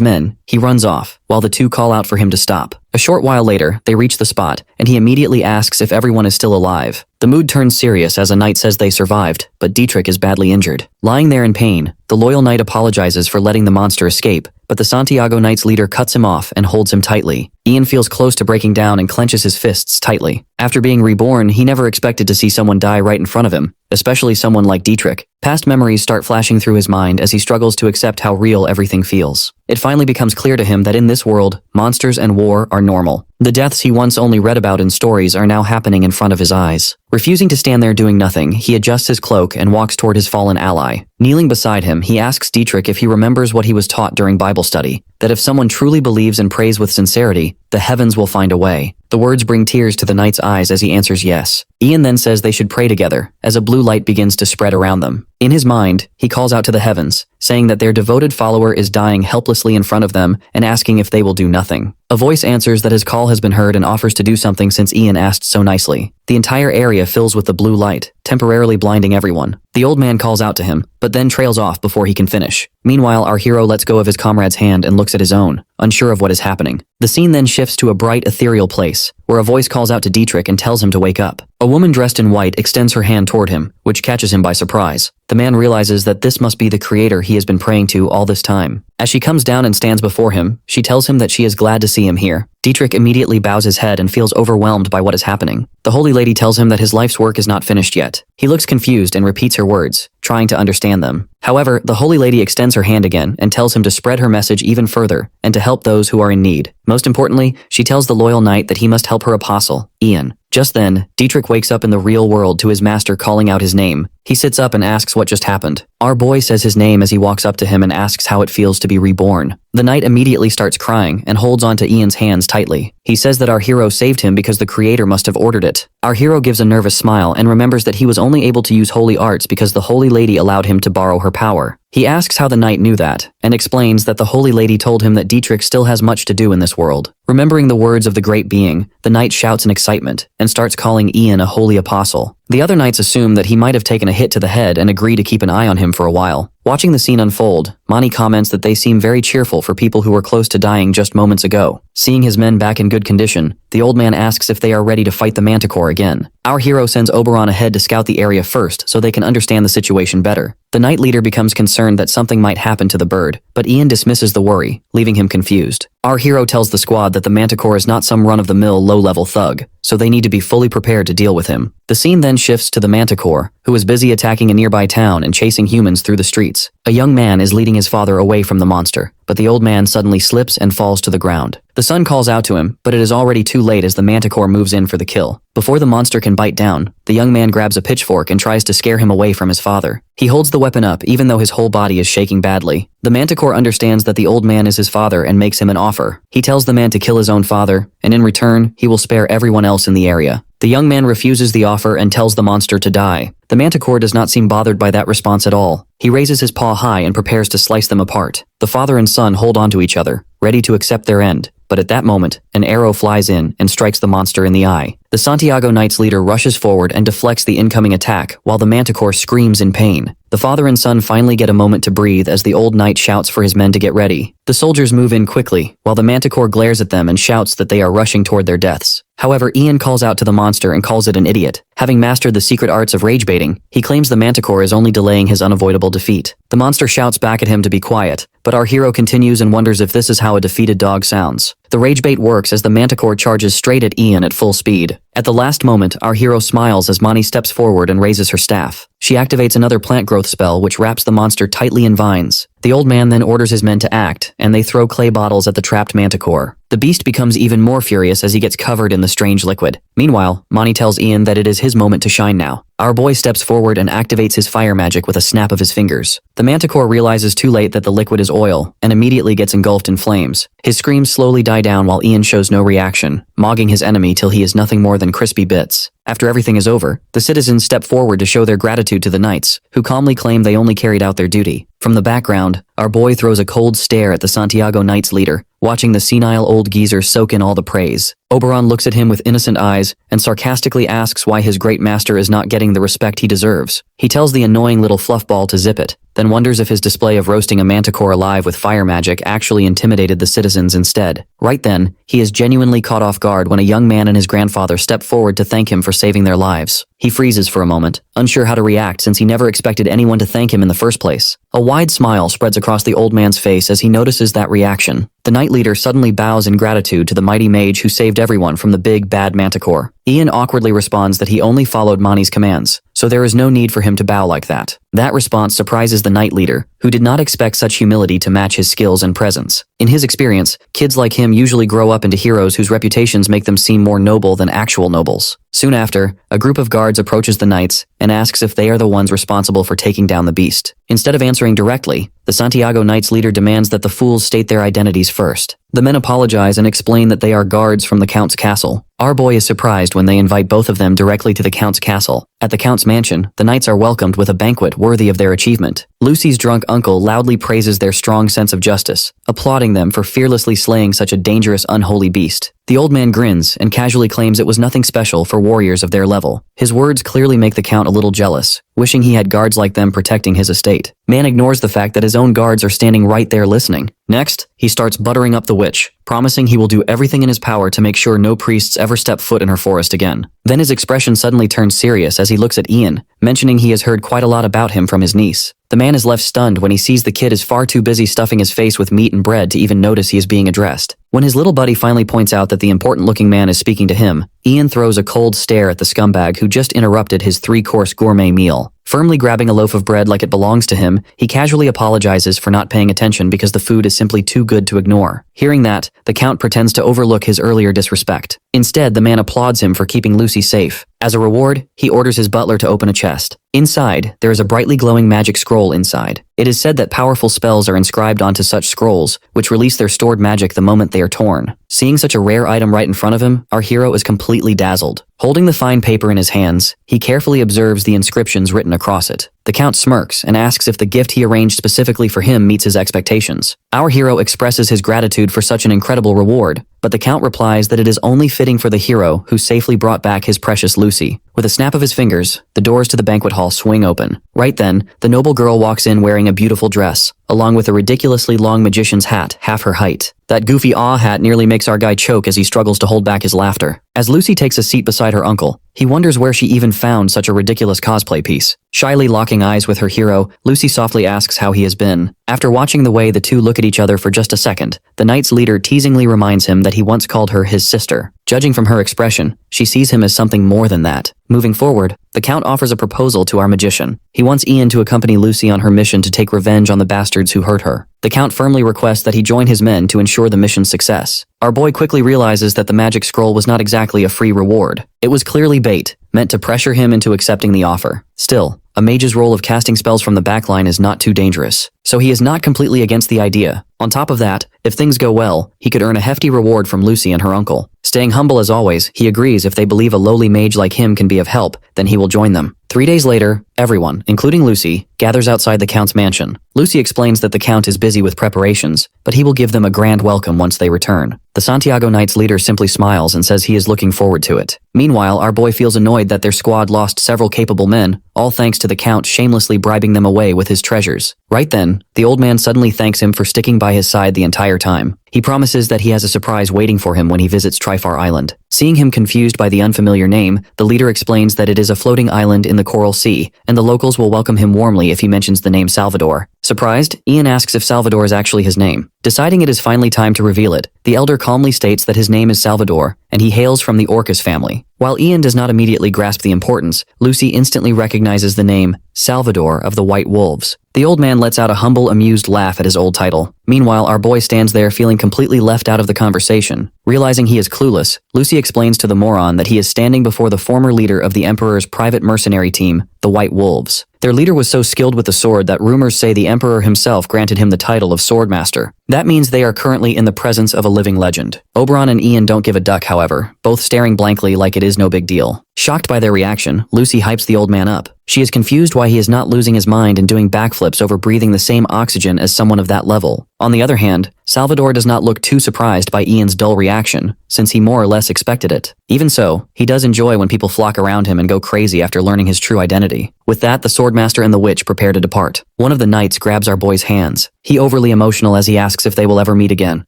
men, he runs off, while the two call out for him to stop. A short while later, they reach the spot, and he immediately asks if everyone is still alive. The mood turns serious as a knight says they survived, but Dietrich is badly injured. Lying there in pain, the loyal knight apologizes for letting the monster escape, but the Santiago Knight's leader cuts him off and holds him tightly. Ian feels close to breaking down and clenches his fists tightly. After being reborn, he never expected to see someone die right in front of him, especially someone like Dietrich. Past memories start flashing through his mind as he struggles to accept how real everything feels. It finally becomes clear to him that in this world, monsters and war are normal. The deaths he once only read about in stories are now happening in front of his eyes. Refusing to stand there doing nothing, he adjusts his cloak and walks toward his fallen ally. Kneeling beside him, he asks Dietrich if he remembers what he was taught during Bible study, that if someone truly believes and prays with sincerity, the heavens will find a way. The words bring tears to the knight's eyes as he answers yes. Ian then says they should pray together, as a blue light begins to spread around them. In his mind, he calls out to the heavens, saying that their devoted follower is dying helplessly in front of them and asking if they will do nothing. A voice answers that his call has been heard and offers to do something since Ian asked so nicely. The entire area fills with the blue light, temporarily blinding everyone. The old man calls out to him, but then trails off before he can finish. Meanwhile, our hero lets go of his comrade's hand and looks at his own, unsure of what is happening. The scene then shifts to a bright, ethereal place, where a voice calls out to Dietrich and tells him to wake up. A woman dressed in white extends her hand toward him, which catches him by surprise. The man realizes that this must be the creator he has been praying to all this time. As she comes down and stands before him, she tells him that she is glad to see him here. Dietrich immediately bows his head and feels overwhelmed by what is happening. The holy lady tells him that his life's work is not finished yet. He looks confused and repeats her words, trying to understand them. However, the holy lady extends her hand again and tells him to spread her message even further and to help those who are in need. Most importantly, she tells the loyal knight that he must help her apostle, Ian. Just then, Dietrich wakes up in the real world to his master calling out his name, He sits up and asks what just happened. Our boy says his name as he walks up to him and asks how it feels to be reborn. The knight immediately starts crying and holds onto Ian's hands tightly. He says that our hero saved him because the creator must have ordered it. Our hero gives a nervous smile and remembers that he was only able to use holy arts because the holy lady allowed him to borrow her power. He asks how the knight knew that, and explains that the holy lady told him that Dietrich still has much to do in this world. Remembering the words of the great being, the knight shouts in excitement and starts calling Ian a holy apostle. The other knights assume that he might have taken a hit to the head and agree to keep an eye on him for a while. Watching the scene unfold, Mani comments that they seem very cheerful for people who were close to dying just moments ago. Seeing his men back in good condition, the old man asks if they are ready to fight the Manticore again. Our hero sends Oberon ahead to scout the area first so they can understand the situation better. The knight leader becomes concerned that something might happen to the bird, but Ian dismisses the worry, leaving him confused. Our hero tells the squad that the Manticore is not some run-of-the-mill low-level thug, so they need to be fully prepared to deal with him. The scene then shifts to the Manticore, who is busy attacking a nearby town and chasing humans through the streets. A young man is leading his father away from the monster, but the old man suddenly slips and falls to the ground. The son calls out to him, but it is already too late as the Manticore moves in for the kill. Before the monster can bite down, the young man grabs a pitchfork and tries to scare him away from his father. He holds the weapon up even though his whole body is shaking badly. The Manticore understands that the old man is his father and makes him an offer. He tells the man to kill his own father, and in return, he will spare everyone else in the area. The young man refuses the offer and tells the monster to die. The Manticore does not seem bothered by that response at all. He raises his paw high and prepares to slice them apart. The father and son hold onto each other, ready to accept their end. But at that moment, an arrow flies in and strikes the monster in the eye. The Santiago Knights leader rushes forward and deflects the incoming attack, while the Manticore screams in pain. The father and son finally get a moment to breathe as the old knight shouts for his men to get ready. The soldiers move in quickly, while the Manticore glares at them and shouts that they are rushing toward their deaths. However, Ian calls out to the monster and calls it an idiot. Having mastered the secret arts of rage baiting, he claims the Manticore is only delaying his unavoidable defeat. The monster shouts back at him to be quiet, but our hero continues and wonders if this is how a defeated dog sounds. The rage bait works as the Manticore charges straight at Ian at full speed. At the last moment, our hero smiles as Mani steps forward and raises her staff. She activates another plant growth spell which wraps the monster tightly in vines. The old man then orders his men to act, and they throw clay bottles at the trapped Manticore. The beast becomes even more furious as he gets covered in the strange liquid. Meanwhile, Mani tells Ian that it is his moment to shine now. Our boy steps forward and activates his fire magic with a snap of his fingers. The Manticore realizes too late that the liquid is oil, and immediately gets engulfed in flames. His screams slowly die down while Ian shows no reaction, mogging his enemy till he is nothing more than crispy bits. After everything is over, the citizens step forward to show their gratitude to the knights, who calmly claim they only carried out their duty. From the background, our boy throws a cold stare at the Santiago Knights leader, watching the senile old geezer soak in all the praise. Oberon looks at him with innocent eyes and sarcastically asks why his great master is not getting the respect he deserves. He tells the annoying little fluffball to zip it, then wonders if his display of roasting a Manticore alive with fire magic actually intimidated the citizens instead. Right then, he is genuinely caught off guard when a young man and his grandfather step forward to thank him for saving their lives. He freezes for a moment, unsure how to react since he never expected anyone to thank him in the first place. A wide smile spreads across the old man's face as he notices that reaction. The knight leader suddenly bows in gratitude to the mighty mage who saved everyone from the big, bad Manticore. Ian awkwardly responds that he only followed Mani's commands, so there is no need for him to bow like that. That response surprises the knight leader, who did not expect such humility to match his skills and presence. In his experience, kids like him usually grow up into heroes whose reputations make them seem more noble than actual nobles. Soon after, a group of guards approaches the knights and asks if they are the ones responsible for taking down the beast. Instead of answering directly, the Santiago Knights leader demands that the fools state their identities first. The men apologize and explain that they are guards from the Count's castle. Our boy is surprised when they invite both of them directly to the Count's castle. At the Count's mansion, the knights are welcomed with a banquet worthy of their achievement. Lucy's drunk uncle loudly praises their strong sense of justice, applauding them for fearlessly slaying such a dangerous, unholy beast. The old man grins and casually claims it was nothing special for warriors of their level. His words clearly make the Count a little jealous, wishing he had guards like them protecting his estate. Man ignores the fact that his own guards are standing right there listening. Next, he starts buttering up the witch, promising he will do everything in his power to make sure no priests ever step foot in her forest again. Then his expression suddenly turns serious as he looks at Ian, mentioning he has heard quite a lot about him from his niece. The man is left stunned when he sees the kid is far too busy stuffing his face with meat and bread to even notice he is being addressed. When his little buddy finally points out that the important-looking man is speaking to him, Ian throws a cold stare at the scumbag who just interrupted his 3-course gourmet meal. Firmly grabbing a loaf of bread like it belongs to him, he casually apologizes for not paying attention because the food is simply too good to ignore. Hearing that, the Count pretends to overlook his earlier disrespect. Instead, the man applauds him for keeping Lucy safe. As a reward, he orders his butler to open a chest. Inside, there is a brightly glowing magic scroll inside. It is said that powerful spells are inscribed onto such scrolls, which release their stored magic the moment they are torn. Seeing such a rare item right in front of him, our hero is completely dazzled. Holding the fine paper in his hands, he carefully observes the inscriptions written across it. The Count smirks and asks if the gift he arranged specifically for him meets his expectations. Our hero expresses his gratitude for such an incredible reward, but the Count replies that it is only fitting for the hero who safely brought back his precious Lucy. With a snap of his fingers, the doors to the banquet hall swing open. Right then, the noble girl walks in wearing a beautiful dress, along with a ridiculously long magician's hat, half her height. That goofy awe hat nearly makes our guy choke as he struggles to hold back his laughter. As Lucy takes a seat beside her uncle, he wonders where she even found such a ridiculous cosplay piece. Shyly locking eyes with her hero, Lucy softly asks how he has been. After watching the way the two look at each other for just a second, the knight's leader teasingly reminds him that he once called her his sister. Judging from her expression, she sees him as something more than that. Moving forward, the Count offers a proposal to our magician. He wants Ian to accompany Lucy on her mission to take revenge on the bastards who hurt her. The Count firmly requests that he join his men to ensure the mission's success. Our boy quickly realizes that the magic scroll was not exactly a free reward. It was clearly bait, meant to pressure him into accepting the offer. Still, a mage's role of casting spells from the backline is not too dangerous, so he is not completely against the idea. On top of that, if things go well, he could earn a hefty reward from Lucy and her uncle. Staying humble as always, he agrees if they believe a lowly mage like him can be of help, then he will join them. 3 days later, everyone, including Lucy, gathers outside the Count's mansion. Lucy explains that the Count is busy with preparations, but he will give them a grand welcome once they return. The Santiago Knights leader simply smiles and says he is looking forward to it. Meanwhile, our boy feels annoyed that their squad lost several capable men, all thanks to the Count shamelessly bribing them away with his treasures. Right then, the old man suddenly thanks him for sticking by his side the entire time. He promises that he has a surprise waiting for him when he visits Trifar Island. Seeing him confused by the unfamiliar name, the leader explains that it is a floating island in the Coral Sea, and the locals will welcome him warmly if he mentions the name Salvador. Surprised, Ian asks if Salvador is actually his name. Deciding it is finally time to reveal it, the elder calmly states that his name is Salvador, and he hails from the Orcus family. While Ian does not immediately grasp the importance, Lucy instantly recognizes the name Salvador of the White Wolves. The old man lets out a humble, amused laugh at his old title. Meanwhile, our boy stands there feeling completely left out of the conversation. Realizing he is clueless, Lucy explains to the moron that he is standing before the former leader of the Emperor's private mercenary team, the White Wolves. Their leader was so skilled with the sword that rumors say the Emperor himself granted him the title of Swordmaster. That means they are currently in the presence of a living legend. Oberon and Ian don't give a duck, however, both staring blankly like it is no big deal. Shocked by their reaction, Lucy hypes the old man up. She is confused why he is not losing his mind and doing backflips over breathing the same oxygen as someone of that level. On the other hand, Salvador does not look too surprised by Ian's dull reaction, since he more or less expected it. Even so, he does enjoy when people flock around him and go crazy after learning his true identity. With that, the Swordmaster and the witch prepare to depart. One of the knights grabs our boy's hands. He overly emotional as he asks if they will ever meet again.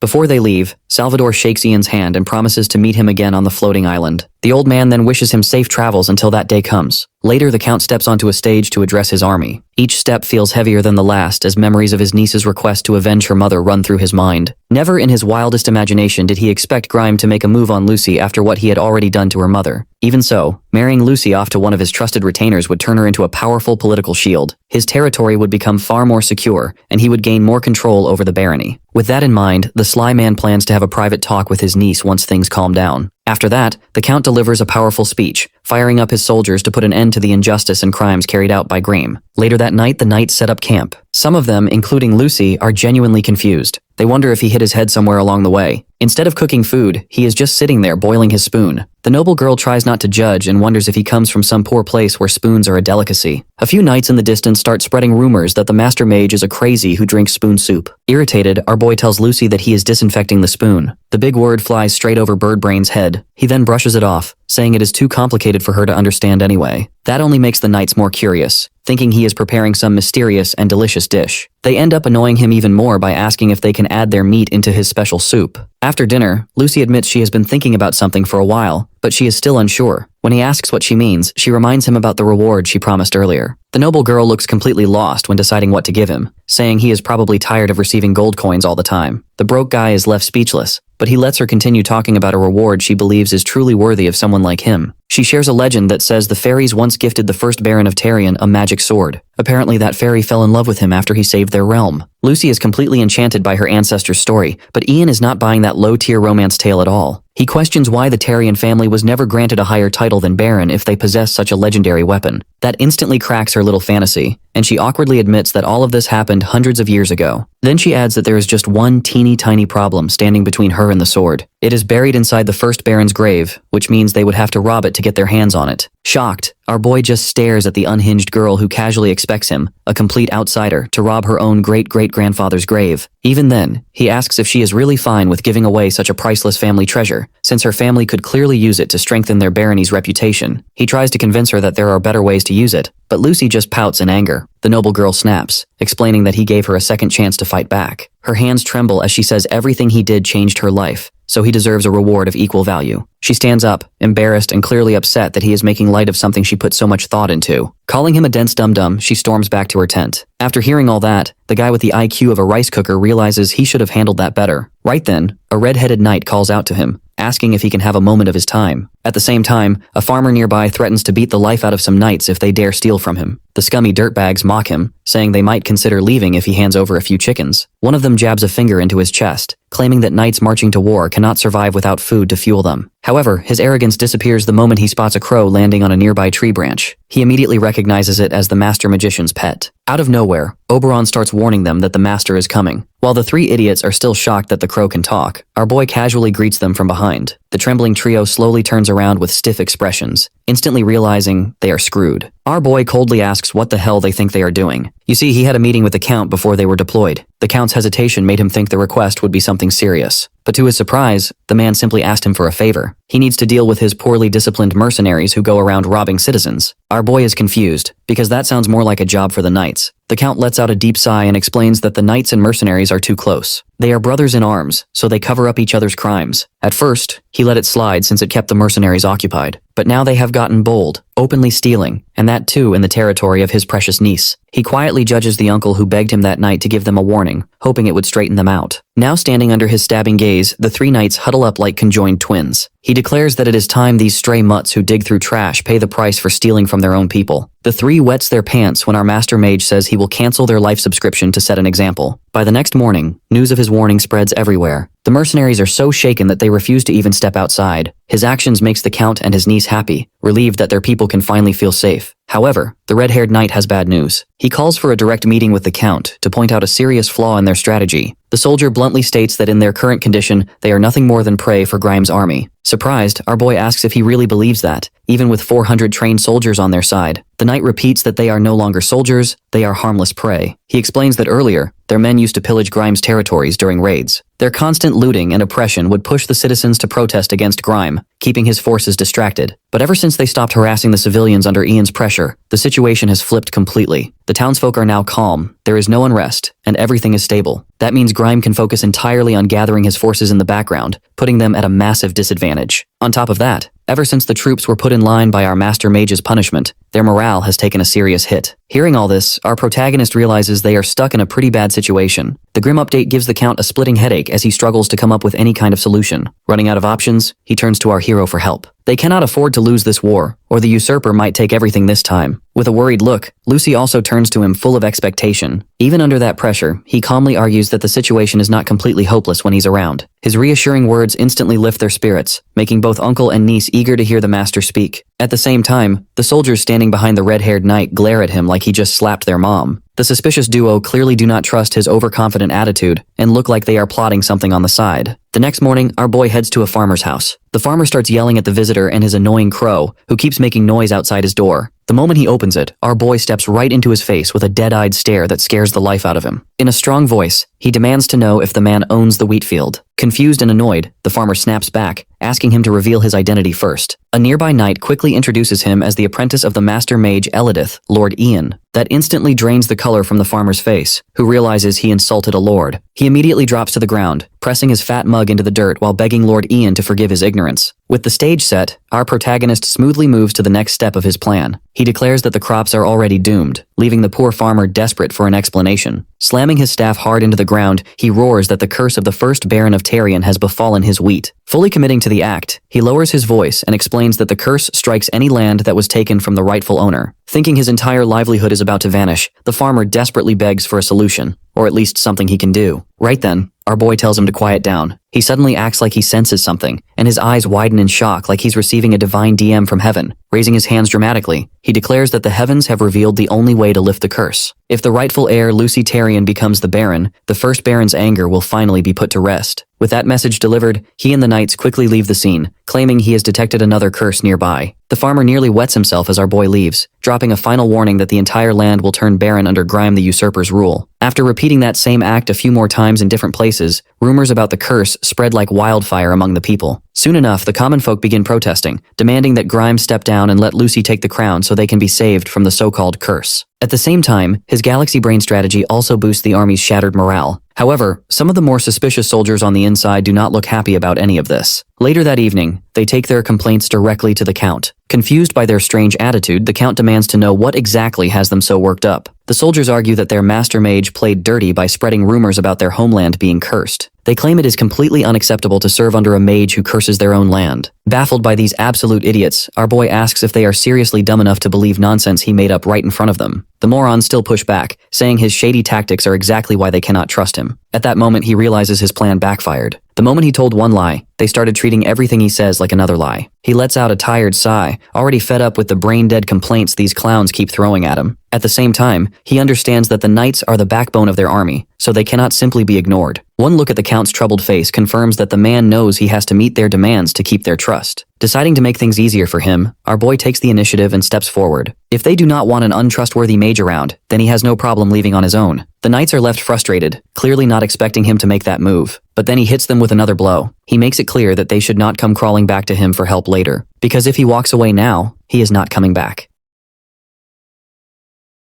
Before they leave, Salvador shakes Ian's hand and promises to meet him again on the floating island. The old man then wishes him safe travels until that day comes. Later, the Count steps onto a stage to address his army. Each step feels heavier than the last as memories of his niece's request to avenge her mother run through his mind. Never in his wildest imagination did he expect Grime to make a move on Lucy after what he had already done to her mother. Even so, marrying Lucy off to one of his trusted retainers would turn her into a powerful political shield. His territory would become far more secure, and he would gain more control over the barony. With that in mind, the sly man plans to have a private talk with his niece once things calm down. After that, the Count delivers a powerful speech, firing up his soldiers to put an end to the injustice and crimes carried out by Grime. Later that night, the knights set up camp. Some of them, including Lucy, are genuinely confused. They wonder if he hit his head somewhere along the way. Instead of cooking food, he is just sitting there boiling his spoon. The noble girl tries not to judge and wonders if he comes from some poor place where spoons are a delicacy. A few knights in the distance start spreading rumors that the master mage is a crazy who drinks spoon soup. Irritated, our boy tells Lucy that he is disinfecting the spoon. The big word flies straight over Birdbrain's head. He then brushes it off, saying it is too complicated for her to understand anyway. That only makes the knights more curious, thinking he is preparing some mysterious and delicious dish. They end up annoying him even more by asking if they can add their meat into his special soup. After dinner, Lucy admits she has been thinking about something for a while, but she is still unsure. When he asks what she means, she reminds him about the reward she promised earlier. The noble girl looks completely lost when deciding what to give him, saying he is probably tired of receiving gold coins all the time. The broke guy is left speechless, but he lets her continue talking about a reward she believes is truly worthy of someone like him. She shares a legend that says the fairies once gifted the first Baron of Tarion a magic sword. Apparently that fairy fell in love with him after he saved their realm. Lucy is completely enchanted by her ancestor's story, but Ian is not buying that low-tier romance tale at all. He questions why the Tarion family was never granted a higher title than Baron if they possess such a legendary weapon. That instantly cracks her little fantasy, and she awkwardly admits that all of this happened hundreds of years ago. Then she adds that there is just one teeny tiny problem standing between her and the sword. It is buried inside the first Baron's grave, which means they would have to rob it to get their hands on it. Shocked, our boy just stares at the unhinged girl who casually expects him, a complete outsider, to rob her own great-great-grandfather's grave. Even then, he asks if she is really fine with giving away such a priceless family treasure, since her family could clearly use it to strengthen their barony's reputation. He tries to convince her that there are better ways to use it, but Lucy just pouts in anger. The noble girl snaps, explaining that he gave her a second chance to fight back. Her hands tremble as she says everything he did changed her life, so he deserves a reward of equal value. She stands up, embarrassed and clearly upset that he is making light of something she put so much thought into. Calling him a dense dum-dum, she storms back to her tent. After hearing all that, the guy with the IQ of a rice cooker realizes he should have handled that better. Right then, a red-headed knight calls out to him, asking if he can have a moment of his time. At the same time, a farmer nearby threatens to beat the life out of some knights if they dare steal from him. The scummy dirtbags mock him, saying they might consider leaving if he hands over a few chickens. One of them jabs a finger into his chest, claiming that knights marching to war cannot survive without food to fuel them. However, his arrogance disappears the moment he spots a crow landing on a nearby tree branch. He immediately recognizes it as the master magician's pet. Out of nowhere, Oberon starts warning them that the master is coming. While the three idiots are still shocked that the crow can talk, our boy casually greets them from behind. The trembling trio slowly turns around with stiff expressions, instantly realizing they are screwed. Our boy coldly asks what the hell they think they are doing. You see, he had a meeting with the Count before they were deployed. The Count's hesitation made him think the request would be something serious. But to his surprise, the man simply asked him for a favor. He needs to deal with his poorly disciplined mercenaries who go around robbing citizens. Our boy is confused, because that sounds more like a job for the knights. The Count lets out a deep sigh and explains that the knights and mercenaries are too close. They are brothers in arms, so they cover up each other's crimes. At first, he let it slide since it kept the mercenaries occupied. But now they have gotten bold, openly stealing, and that too in the territory of his precious niece. He quietly judges the uncle who begged him that night to give them a warning, hoping it would straighten them out. Now standing under his stabbing gaze, the three knights huddle up like conjoined twins. He declares that it is time these stray mutts who dig through trash pay the price for stealing from their own people. The three wets their pants when our master mage says he will cancel their life subscription to set an example. By the next morning, news of his warning spreads everywhere. The mercenaries are so shaken that they refuse to even step outside. His actions makes the Count and his niece happy, relieved that their people can finally feel safe. However, the red-haired knight has bad news. He calls for a direct meeting with the Count to point out a serious flaw in their strategy. The soldier bluntly states that in their current condition, they are nothing more than prey for Grimes' army. Surprised, our boy asks if he really believes that, even with 400 trained soldiers on their side. The knight repeats that they are no longer soldiers, they are harmless prey. He explains that earlier, their men used to pillage Grimes' territories during raids. Their constant looting and oppression would push the citizens to protest against Grime, keeping his forces distracted. But ever since they stopped harassing the civilians under Ian's pressure, the situation has flipped completely. The townsfolk are now calm, there is no unrest, and everything is stable. That means Grime can focus entirely on gathering his forces in the background, putting them at a massive disadvantage. On top of that, ever since the troops were put in line by our master mage's punishment, their morale has taken a serious hit. Hearing all this, our protagonist realizes they are stuck in a pretty bad situation. The grim update gives the Count a splitting headache as he struggles to come up with any kind of solution. Running out of options, he turns to our hero for help. They cannot afford to lose this war, or the usurper might take everything this time. With a worried look, Lucy also turns to him full of expectation. Even under that pressure, he calmly argues that the situation is not completely hopeless when he's around. His reassuring words instantly lift their spirits, making both uncle and niece eager to hear the master speak. At the same time, the soldiers standing behind the red-haired knight glare at him like he just slapped their mom. The suspicious duo clearly do not trust his overconfident attitude and look like they are plotting something on the side. The next morning, our boy heads to a farmer's house. The farmer starts yelling at the visitor and his annoying crow, who keeps making noise outside his door. The moment he opens it, our boy steps right into his face with a dead-eyed stare that scares the life out of him. In a strong voice, he demands to know if the man owns the wheat field. Confused and annoyed, the farmer snaps back, asking him to reveal his identity first. A nearby knight quickly introduces him as the apprentice of the master mage Elidith, Lord Ian. That instantly drains the color from the farmer's face, who realizes he insulted a lord. He immediately drops to the ground, pressing his fat mug into the dirt while begging Lord Ian to forgive his ignorance. With the stage set, our protagonist smoothly moves to the next step of his plan. He declares that the crops are already doomed, leaving the poor farmer desperate for an explanation. Slamming his staff hard into the ground, he roars that the curse of the first Baron of Tarion has befallen his wheat. Fully committing to the act, he lowers his voice and explains that the curse strikes any land that was taken from the rightful owner. Thinking his entire livelihood is about to vanish, the farmer desperately begs for a solution, or at least something he can do. Right then, our boy tells him to quiet down. He suddenly acts like he senses something, and his eyes widen in shock like he's receiving a divine DM from heaven. Raising his hands dramatically, he declares that the heavens have revealed the only way to lift the curse. If the rightful heir Lucy Tarion becomes the Baron, the first Baron's anger will finally be put to rest. With that message delivered, he and the knights quickly leave the scene, claiming he has detected another curse nearby. The farmer nearly wets himself as our boy leaves, dropping a final warning that the entire land will turn barren under Grime the Usurper's rule. After repeating that same act a few more times in different places, rumors about the curse spread like wildfire among the people. Soon enough, the common folk begin protesting, demanding that Grime step down and let Lucy take the crown so they can be saved from the so-called curse. At the same time, his galaxy brain strategy also boosts the army's shattered morale. However, some of the more suspicious soldiers on the inside do not look happy about any of this. Later that evening, they take their complaints directly to the Count. Confused by their strange attitude, the Count demands to know what exactly has them so worked up. The soldiers argue that their master mage played dirty by spreading rumors about their homeland being cursed. They claim it is completely unacceptable to serve under a mage who curses their own land. Baffled by these absolute idiots, our boy asks if they are seriously dumb enough to believe nonsense he made up right in front of them. The morons still push back, saying his shady tactics are exactly why they cannot trust him. At that moment, he realizes his plan backfired. The moment he told one lie, they started treating everything he says like another lie. He lets out a tired sigh, already fed up with the brain-dead complaints these clowns keep throwing at him. At the same time, he understands that the knights are the backbone of their army, so they cannot simply be ignored. One look at the Count's troubled face confirms that the man knows he has to meet their demands to keep their trust. Deciding to make things easier for him, our boy takes the initiative and steps forward. If they do not want an untrustworthy mage around, then he has no problem leaving on his own. The knights are left frustrated, clearly not expecting him to make that move. But then he hits them with another blow. He makes it clear that they should not come crawling back to him for help later, because if he walks away now, he is not coming back.